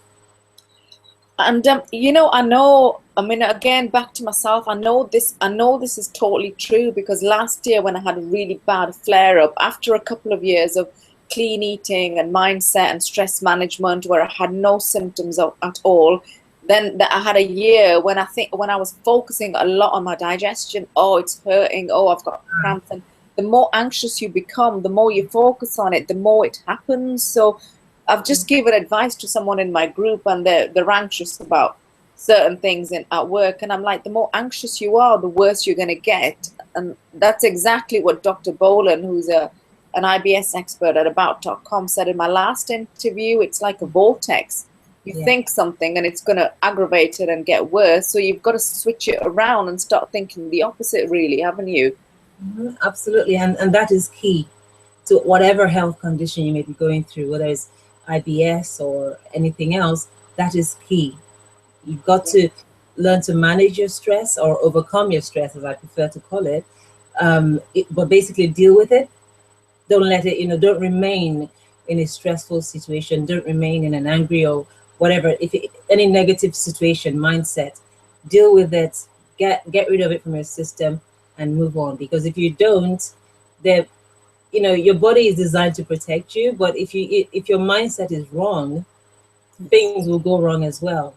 And you know, I know. I mean, again, back to myself. I know this. I know this is totally true because last year, when I had a really bad flare up, after a couple of years of clean eating and mindset and stress management, where I had no symptoms at all, then I had a year when when I was focusing a lot on my digestion. Oh, it's hurting. Oh, I've got cramps. And the more anxious you become, the more you focus on it, the more it happens. So I've just given advice to someone in my group, and they're anxious about certain things at work, and I'm like, the more anxious you are, the worse you're going to get. And that's exactly what Dr. Bolan, who's an IBS expert at about.com, said in my last interview. It's like a vortex. You
Yeah.
think something and it's going to aggravate it and get worse, so you've got to switch it around and start thinking the opposite, really, haven't you?
Absolutely, and that is key to whatever health condition you may be going through, whether it's IBS or anything else. That is key. You've got to learn to manage your stress, or overcome your stress, as I prefer to call it. But basically deal with it. Don't let it, don't remain in a stressful situation. Don't remain in an angry or whatever. Any negative situation, mindset, deal with it. Get rid of it from your system and move on. Because if you don't, the your body is designed to protect you. But if your mindset is wrong, things will go wrong as well.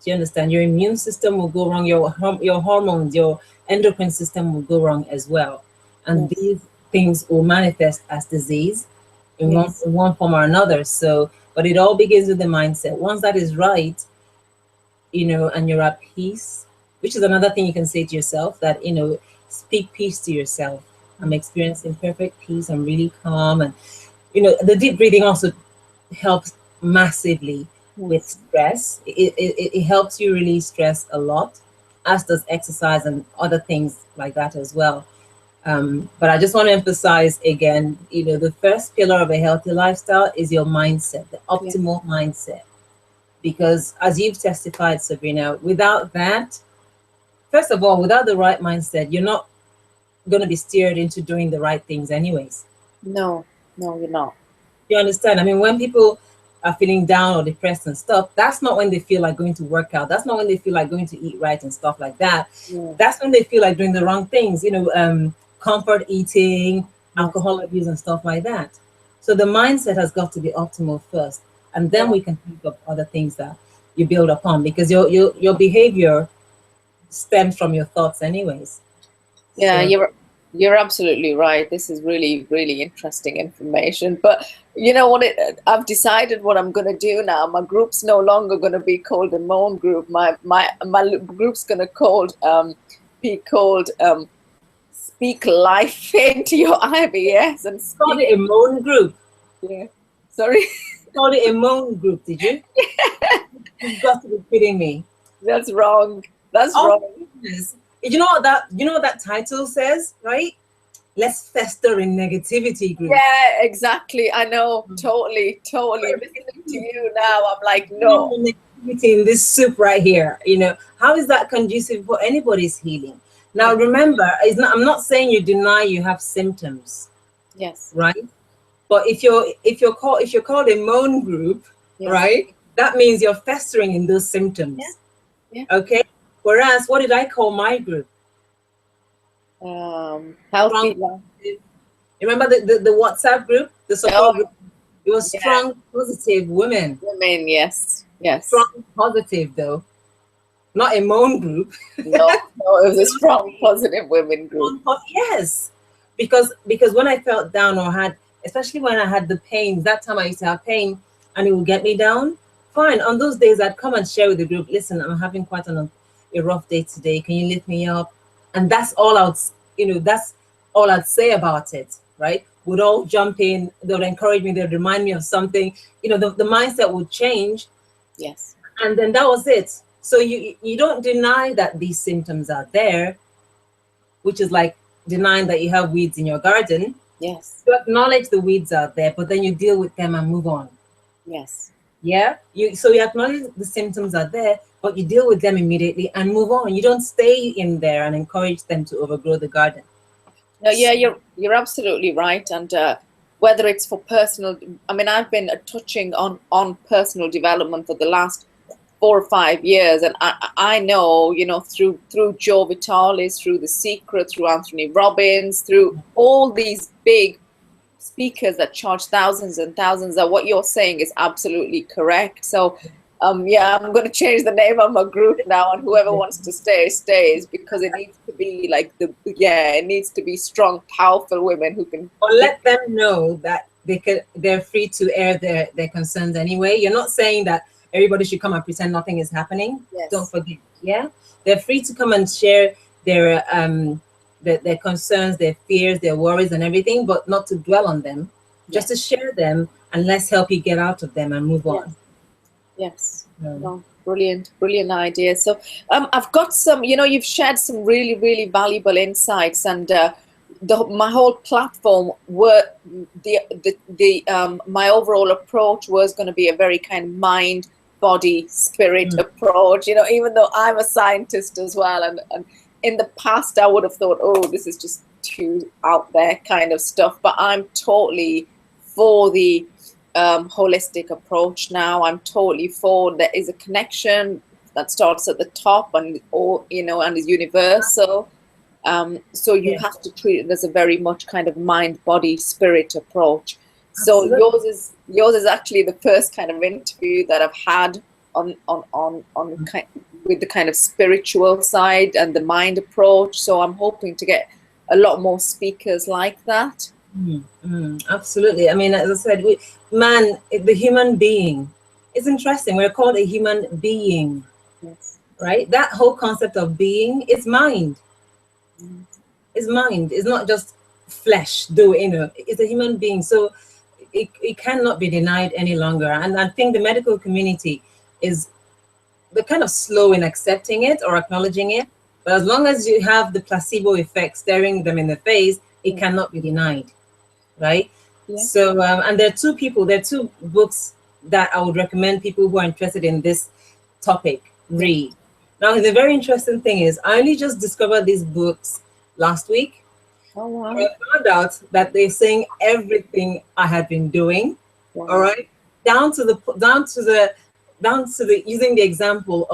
Do you understand? Your immune system will go wrong. Your hormones, your endocrine system will go wrong as well, and
Yes,
these things will manifest as disease
yes,
in one form or another. So, but it all begins with the mindset. Once that is right, and you're at peace, which is another thing you can say to yourself, that speak peace to yourself. I'm experiencing perfect peace. I'm really calm, and the deep breathing also helps massively with
yes,
stress. It helps you release stress a lot, as does exercise and other things like that as well. But I just want to emphasize again, the first pillar of a healthy lifestyle is your mindset, the
yeah,
optimal mindset. Because as you've testified, Sabrina, without that, first of all, without the right mindset, you're not going to be steered into doing the right things anyways.
no, no, you're not.
You understand? I mean, when people are feeling down or depressed and stuff, that's not when they feel like going to work out. That's not when they feel like going to eat right and stuff like that.
Yeah.
That's when they feel like doing the wrong things, comfort eating,
Yeah.
alcohol abuse and stuff like that. So the mindset has got to be optimal first, and then
Yeah.
we can think of other things that you build upon, because your behavior stems from your thoughts anyways.
Yeah,
So
you're absolutely right. This is really, really interesting information. But you know what? I've decided what I'm going to do now. My group's no longer going to be called a moan group. My group's going to be called Speak Life into Your IBS and
called
speak.
it a moan group.
Yeah. Sorry.
Called it a moan group, did you? You've got to be kidding me.
That's wrong. That's
Oh,
wrong.
goodness. You know what that title says, right? Let's fester in negativity group.
Yeah, exactly. I know. Totally, totally. Listening to you now, I'm like, no.
Negativity in this soup right here. How is that conducive for anybody's healing? Now remember, I'm not saying you deny you have symptoms,
Yes.
right? But if you're called a moan group,
Yes.
right? That means you're festering in those symptoms.
Yeah.
Okay. Whereas, what did I call my group?
Healthy.
Strong. Remember the WhatsApp group, the support group? It was strong, positive women.
Women, yes. Yes.
Strong, positive, though. Not a moan group.
No, it was a strong, positive women group.
Yes. Because when I felt down or had, especially when I had the pains, that time I used to have pain and it would get me down. Fine. On those days, I'd come and share with the group, listen, I'm having quite a rough day today. Can you lift me up? And that's all that's all I'd say about it, right? Would all jump in, they would encourage me, they'd remind me of something, the mindset would change.
Yes.
And then that was it. So you don't deny that these symptoms are there, which is like denying that you have weeds in your garden.
Yes.
You acknowledge the weeds out there, but then you deal with them and move on.
Yes.
Yeah. So you acknowledge the symptoms are there, but you deal with them immediately and move on. You don't stay in there and encourage them to overgrow the garden.
No, yeah, you're absolutely right. And whether it's for personal, I mean, I've been touching on personal development for the last 4 or 5 years, and I know, through Joe Vitalis, through The Secret, through Anthony Robbins, through all these big speakers that charge thousands and thousands, that what you're saying is absolutely correct. So yeah, I'm going to change the name of my group now, and whoever wants to stay stays, because it needs to be like it needs to be strong, powerful women who can.
Or let them know that they're free to air their concerns anyway. You're not saying that everybody should come and pretend nothing is happening.
Yes.
Don't forget. Yeah, they're free to come and share their concerns, their fears, their worries, and everything, but not to dwell on them. Just to share them, and let's help you get out of them and move on.
Yes. No, brilliant idea. So I've got some, you've shared some really, really valuable insights, and my whole platform were my overall approach was going to be a very kind of mind, body, spirit approach, even though I'm a scientist as well, and in the past I would have thought, oh, this is just too out there kind of stuff, but I'm totally for the holistic approach now. I'm totally for there is a connection that starts at the top and is universal. So you have to treat it as a very much kind of mind, body, spirit approach. So yours is actually the first kind of interview that I've had on with the kind of spiritual side and the mind approach. So I'm hoping to get a lot more speakers like that.
Absolutely. I mean, as I said, the human being, it's interesting. We're called a human being,
yes,
right? That whole concept of being is mind. It's mind. It's not just flesh, it's a human being. So it cannot be denied any longer. And I think the medical community they're kind of slow in accepting it or acknowledging it. But as long as you have the placebo effect staring them in the face, it cannot be denied. Right? Yeah. So, and there are two books that I would recommend people who are interested in this topic read. Now, the very interesting thing is, I only just discovered these books last week.
Oh, wow.
I found out that they're saying everything I had been doing. Wow. All right. down to the using the example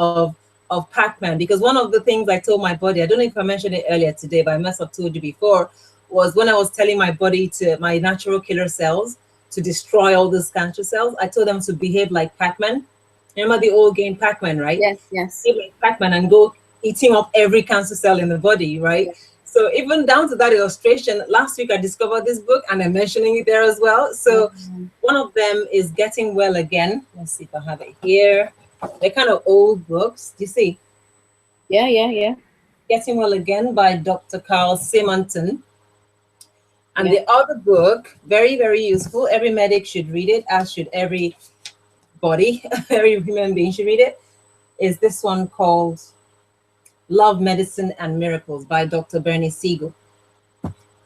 of Pac-Man, because one of the things I told my body, I don't know if I mentioned it earlier today, but I must have told you before, was when I was telling my body, to my natural killer cells, to destroy all those cancer cells, I told them to behave like Pac-Man. Remember the old game Pac-Man, right?
Yes, yes.
Behave like Pac-Man and go eating up every cancer cell in the body, right?
Yes.
So even down to that illustration, last week I discovered this book and I'm mentioning it there as well. So one of them is Getting Well Again. Let's see if I have it here. They're kind of old books. Do you see?
Yeah, yeah, yeah.
Getting Well Again by Dr. Carl Simonton. And
Yeah.
the other book, very, very useful. Every medic should read it, as should every body, every human being should read it, is this one called Love, Medicine, and Miracles by Dr. Bernie Siegel.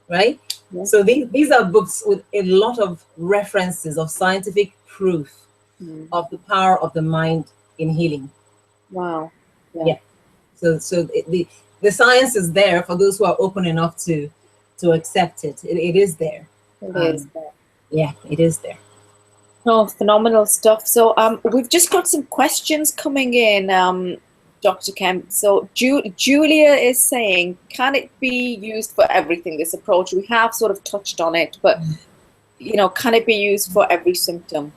Right?
Yeah.
So these are books with a lot of references of scientific proof of the power of the mind in healing.
Wow.
Yeah. So the science is there for those who are open enough to accept it. It is there.
It is there.
Yeah, it is there.
Oh, phenomenal stuff. So we've just got some questions coming in, Dr. Kemp. So Julia is saying, can it be used for everything, this approach? We have sort of touched on it, but you know, can it be used for every symptom?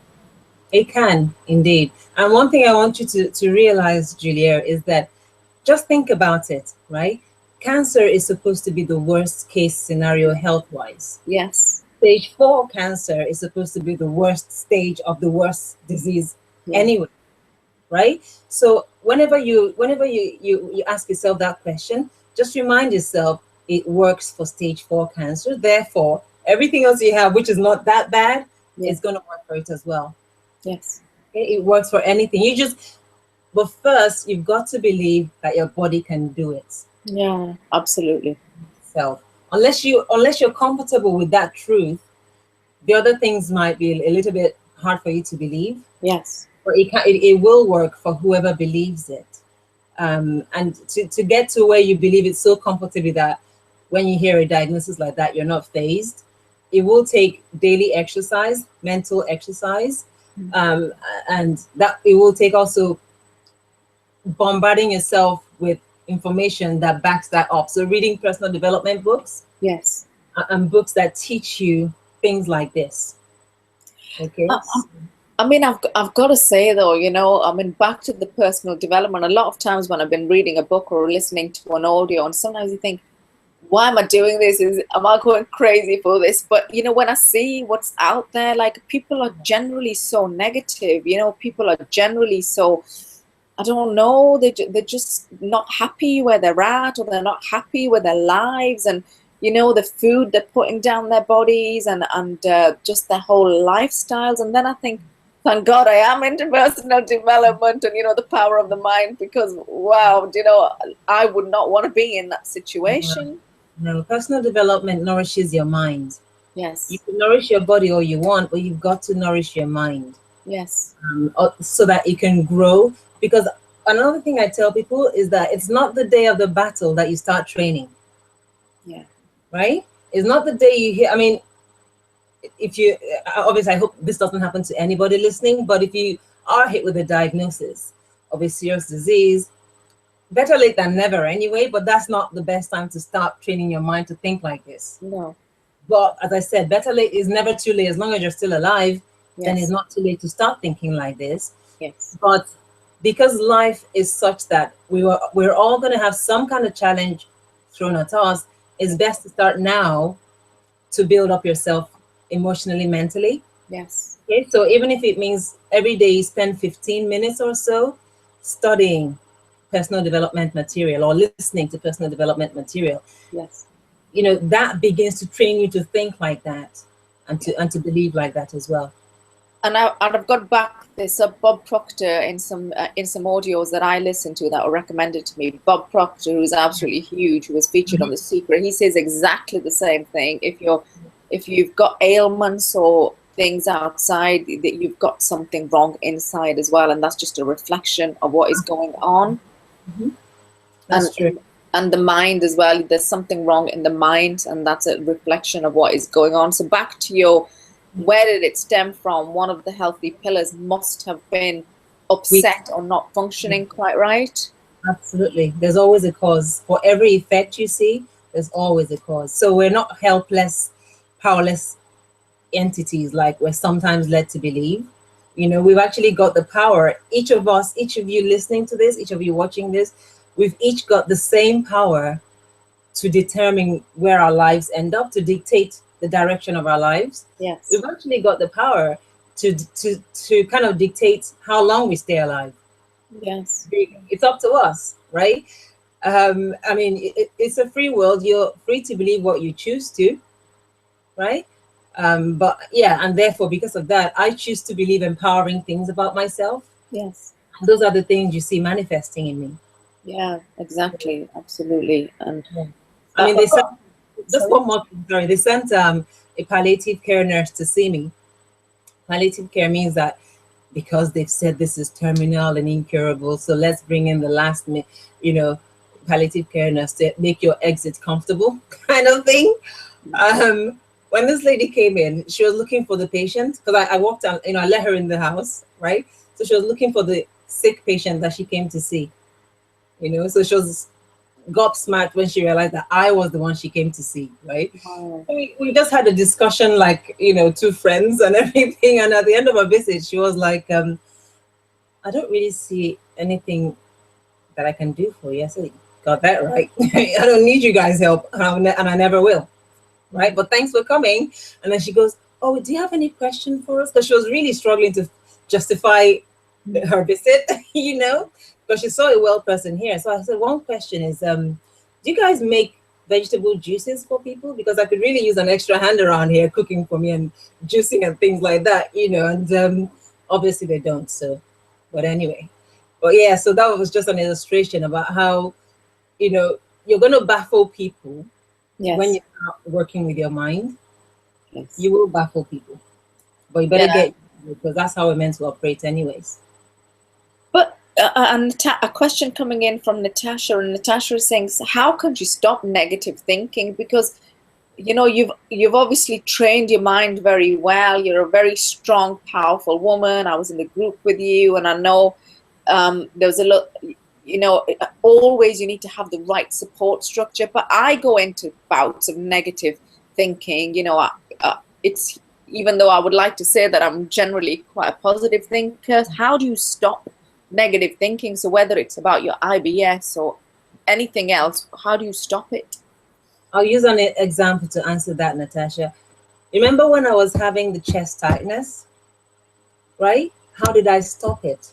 It can, indeed. And one thing I want you to realize, Julia, is that just think about it, right? Cancer is supposed to be the worst case scenario health-wise.
Yes.
Stage 4 cancer is supposed to be the worst stage of the worst disease anyway, right? So whenever you ask yourself that question, just remind yourself it works for stage 4 cancer. Therefore, everything else you have, which is not that bad, is going to work for it as well.
Yes.
Okay? It works for anything. But first, you've got to believe that your body can do it.
Yeah, absolutely.
So unless you're comfortable with that truth, the other things might be a little bit hard for you to believe.
Yes.
But it will work for whoever believes it. And to get to where you believe it so comfortably that when you hear a diagnosis like that, you're not fazed. It will take daily exercise, mental exercise, and that it will take also bombarding yourself with information that backs that up. So reading personal development books,
yes,
and books that teach you things like this. Okay.
I mean, I've got to say though, you know, I mean, back to the personal development. A lot of times when I've been reading a book or listening to an audio, and sometimes you think, why am I doing this? Am I going crazy for this? But you know, when I see what's out there, like people are generally so negative. You know, people are generally so, I don't know, they're just not happy where they're at, or they're not happy with their lives, and you know, the food they're putting down their bodies, and just their whole lifestyles. And then I think, thank God I am into personal development and, you know, the power of the mind, because wow, you know, I would not want to be in that situation.
No, personal development nourishes your mind.
Yes.
You can nourish your body all you want, but you've got to nourish your mind.
Yes.
So that you can grow. Because another thing I tell people is that it's not the day of the battle that you start training.
Yeah.
Right? It's not the day you hear. I mean, if you, obviously, I hope this doesn't happen to anybody listening, but if you are hit with a diagnosis of a serious disease, better late than never anyway, but that's not the best time to start training your mind to think like this.
No.
But as I said, better late is never too late. As long as you're still alive, then it's not too late to start thinking like this.
Yes.
But because life is such that we're all going to have some kind of challenge thrown at us, it's best to start now to build up yourself emotionally, mentally.
Yes.
Okay, so even if it means every day you spend 15 minutes or so studying personal development material or listening to personal development material,
yes,
you know, that begins to train you to think like that and to believe like that as well.
And I've got back this Bob Proctor in some audios that I listened to that were recommended to me. Bob Proctor, who's absolutely huge, who was featured on The Secret, he says exactly the same thing. If you've got ailments or things outside, that you've got something wrong inside as well, and that's just a reflection of what is going on.
That's true.
And the mind as well. There's something wrong in the mind, and that's a reflection of what is going on. So back to your where did it stem from? One of the healthy pillars must have been
We
upset or not functioning quite right.
absolutely. There's always a cause. For every effect you see, there's always a cause. So we're not helpless, powerless entities like we're sometimes led to believe. You know, we've actually got the power. Each of us, each of you listening to this, each of you watching this, we've each got the same power to determine where our lives end up, to dictate the direction of our lives.
Yes.
We've actually got the power to kind of dictate how long we stay alive.
Yes.
It's up to us, right? I mean, it's a free world. You're free to believe what you choose to, right? But yeah, and therefore, because of that, I choose to believe empowering things about myself.
Yes.
Those are the things you see manifesting in me.
Yeah, exactly. Absolutely. And
Yeah. I mean, they sent just
sorry.
one more thing, sorry. They sent a palliative care nurse to see me. Palliative care means that because they've said this is terminal and incurable, so let's bring in the last, you know, palliative care nurse to make your exit comfortable, kind of thing. When this lady came in, she was looking for the patient because I walked on, you know, I let her in the house, right? So she was looking for the sick patient that she came to see, you know. So she was gobsmacked when she realized that I was the one she came to see, right?
Wow.
We just had a discussion like, you know, two friends and everything. And at the end of our visit, she was like, I don't really see anything that I can do for you. I said, got that right. I don't need you guys' help, and I never will, right? But thanks for coming. And then she goes, oh, do you have any question for us? Because she was really struggling to justify her visit, you know, because she saw a well person here. So I said, one question is, do you guys make vegetable juices for people? Because I could really use an extra hand around here cooking for me and juicing and things like that, you know, and obviously they don't. So, but anyway, but yeah, so that was just an illustration about how, you know, you're going to baffle people when
Yes.
you're not working with your mind.
Yes.
You will baffle people, but you better
Yeah.
get, because that's how we're meant to operate anyways.
But a question coming in from Natasha, and Natasha is saying, so how could you stop negative thinking? Because you know you've obviously trained your mind very well. You're a very strong, powerful woman. I was in the group with you, and I know there was a lot. You know, always you need to have the right support structure. But I go into bouts of negative thinking. You know, it's even though I would like to say that I'm generally quite a positive thinker. How do you stop negative thinking? So whether it's about your IBS or anything else, how do you stop it?
I'll use an example to answer that, Natasha. Remember when I was having the chest tightness, right? How did I stop it?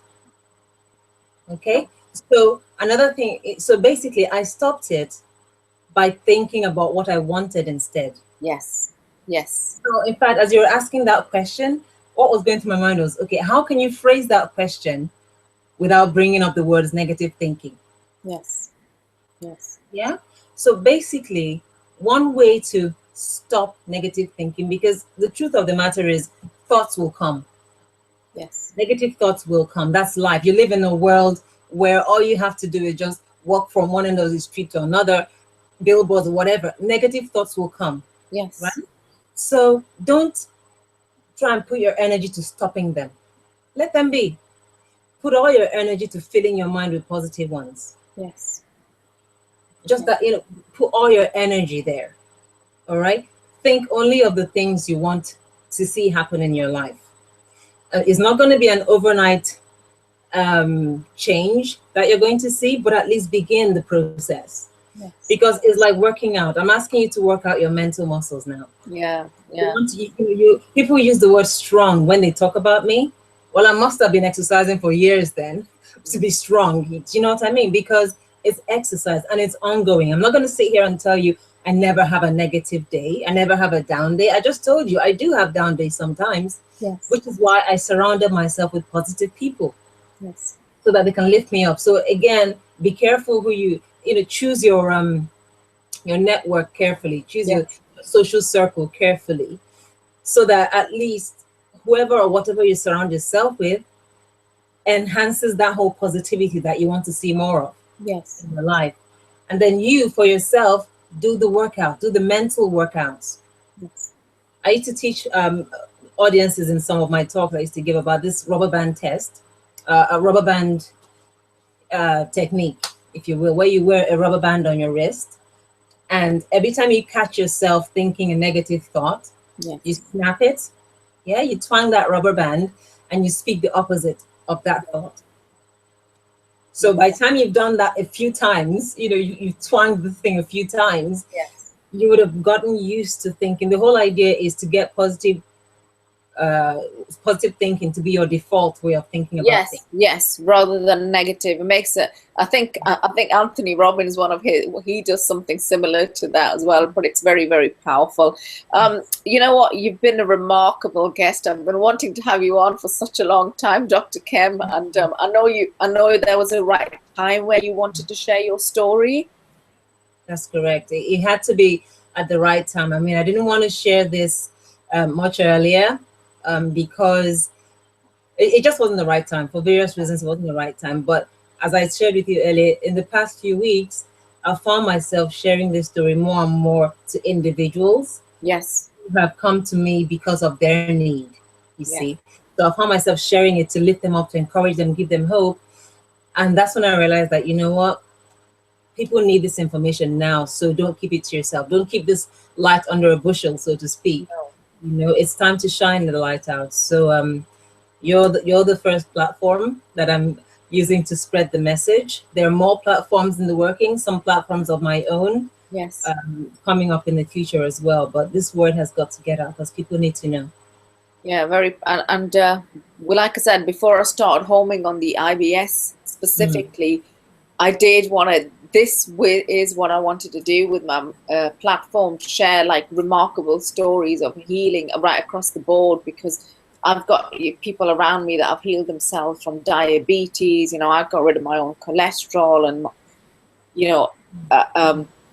Okay. So another thing, so basically I stopped it by thinking about what I wanted instead.
Yes. Yes.
So in fact, as you were asking that question, what was going through my mind was, okay, how can you phrase that question without bringing up the words negative thinking?
Yes. Yes.
Yeah. So basically, one way to stop negative thinking, because the truth of the matter is thoughts will come.
Yes.
Negative thoughts will come. That's life. You live in a world where all you have to do is just walk from one end of the street to another, billboards or whatever. Negative thoughts will come, right?
Yes.
So don't try and put your energy to stopping them. Let them be. Put all your energy to filling your mind with positive ones.
Yes.
Just that, you know, put all your energy there. All right. Think only of the things you want to see happen in your life. It's not going to be an overnight change that you're going to see, but at least begin the process,
Yes.
because it's like working out. I'm asking you to work out your mental muscles now.
Yeah.
You
Yeah.
want to, people use the word strong when they talk about me. Well, I must have been exercising for years then to be strong. Do you know what I mean? Because it's exercise and it's ongoing. I'm not going to sit here and tell you I never have a negative day. I never have a down day. I just told you I do have down days sometimes,
Yes.
which is why I surrounded myself with positive people
Yes.
so that they can lift me up. So again, be careful who you know, choose your network carefully, choose your
Yes.
social circle carefully, so that at least whoever or whatever you surround yourself with enhances that whole positivity that you want to see more of
Yes.
in your life. And then you for yourself do the workout, do the mental workouts.
Yes.
I used to teach audiences in some of my talks I used to give about this rubber band test, a rubber band technique, if you will, where you wear a rubber band on your wrist, and every time you catch yourself thinking a negative thought,
Yes.
you snap it, yeah, you twang that rubber band, and you speak the opposite of that thought. So by the time you've done that a few times, you twanged the thing a few times,
Yes.
you would have gotten used to thinking. The whole idea is to get positive thinking to be your default way of thinking about things.
Yes, rather than negative. It makes it, I think Anthony Robbins, one of his, he does something similar to that as well, but it's very, very powerful. You know what, you've been a remarkable guest. I've been wanting to have you on for such a long time, Dr. Kem, and I know there was a right time where you wanted to share your story.
That's correct. It had to be at the right time. I mean, I didn't want to share this much earlier, because it just wasn't the right time. For various reasons, it wasn't the right time. But as I shared with you earlier, in the past few weeks, I found myself sharing this story more and more to individuals.
Yes.
Who have come to me because of their need, you see. So I found myself sharing it to lift them up, to encourage them, give them hope. And that's when I realized that, you know what? People need this information now, so don't keep it to yourself. Don't keep this light under a bushel, so to speak. It's time to shine the light out. So you're the first platform that I'm using to spread the message. There are more platforms in the working, some platforms of my own,
yes,
coming up in the future as well. But this word has got to get out because people need to know.
Yeah, very. And well, like I said, before I started homing on the IBS specifically, I did want to, this is what I wanted to do with my platform, to share like remarkable stories of healing right across the board, because I've got people around me that have healed themselves from diabetes. I've got rid of my own cholesterol, and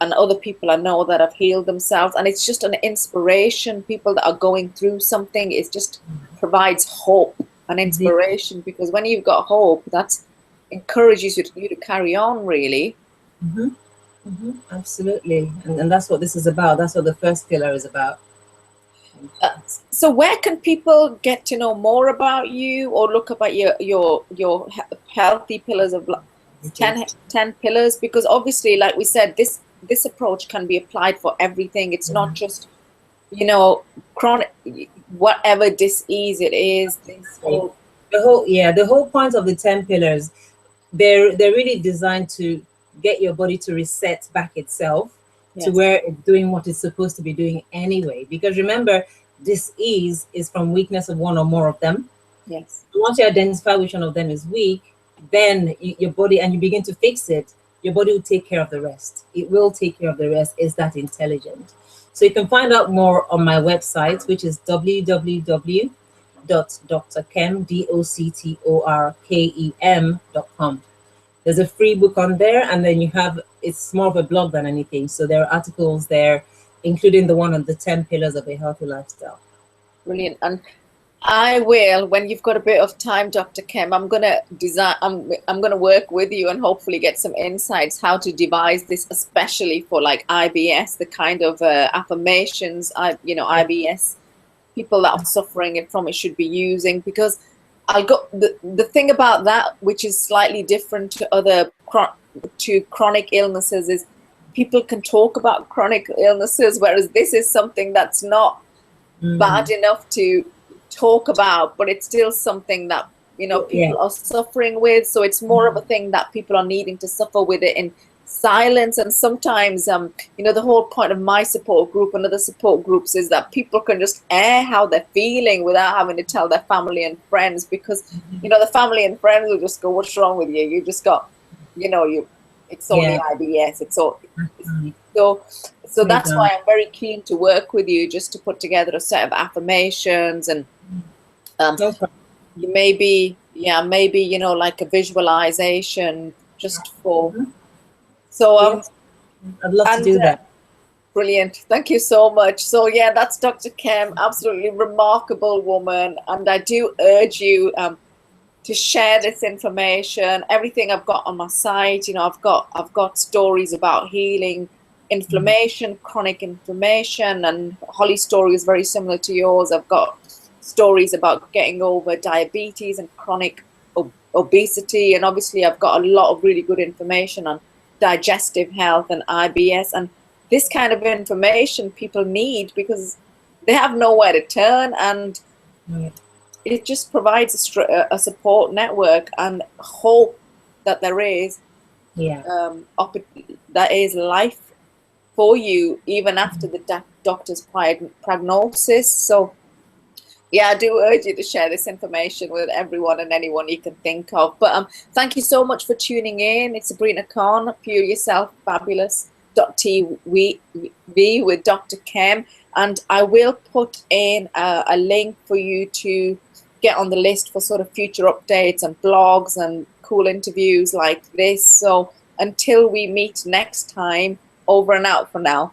and other people I know that have healed themselves, and it's just an inspiration. People that are going through something, it just provides hope and inspiration, because when you've got hope, that encourages you to carry on, really.
Absolutely, and that's what this is about. That's what the first pillar is about.
So where can people get to know more about you, or look about your healthy pillars of 10 pillars? Because obviously, like we said, this approach can be applied for everything. It's not just chronic, whatever disease it is.
The whole point of the 10 pillars, they're really designed to get your body to reset back itself to where it's doing what it's supposed to be doing anyway. Because remember, disease is from weakness of one or more of them.
Yes.
Once you identify which one of them is weak, then your body, and you begin to fix it, your body will take care of the rest. It will take care of the rest. It's that intelligent. So you can find out more on my website, which is www.drkem.com. There's a free book on there, and then you have, it's more of a blog than anything. So there are articles there, including the one on the 10 pillars of a healthy lifestyle.
Brilliant. And I will, when you've got a bit of time, Dr. Kem, I'm gonna work with you and hopefully get some insights how to devise this, especially for like IBS, the kind of affirmations IBS people that are suffering from it should be using. Because the thing about that, which is slightly different to other chronic illnesses, is people can talk about chronic illnesses, whereas this is something that's not bad enough to talk about, but it's still something that people are suffering with. So it's more of a thing that people are needing to suffer with it in silence. And sometimes the whole point of my support group and other support groups is that people can just air how they're feeling without having to tell their family and friends, because the family and friends will just go, what's wrong with you? You just got it's only IBS. It's all so that's why I'm very keen to work with you, just to put together a set of affirmations, and maybe like a visualization just for. So
I'd love to do that.
Brilliant. Thank you so much. So yeah, that's Dr. Kem, absolutely remarkable woman, and I do urge you to share this information. Everything I've got on my site, I've got stories about healing inflammation, chronic inflammation, and Holly's story is very similar to yours. I've got stories about getting over diabetes and chronic obesity. And obviously I've got a lot of really good information on digestive health and IBS, and this kind of information people need because they have nowhere to turn, and it just provides a support network and hope that there is that is life for you even after the doctor's prognosis. So yeah, I do urge you to share this information with everyone and anyone you can think of. But thank you so much for tuning in. It's Sabrina Khan, Pure Yourself Fabulous .tv with Dr. Kem, and I will put in a link for you to get on the list for sort of future updates and blogs and cool interviews like this. So until we meet next time, over and out for now.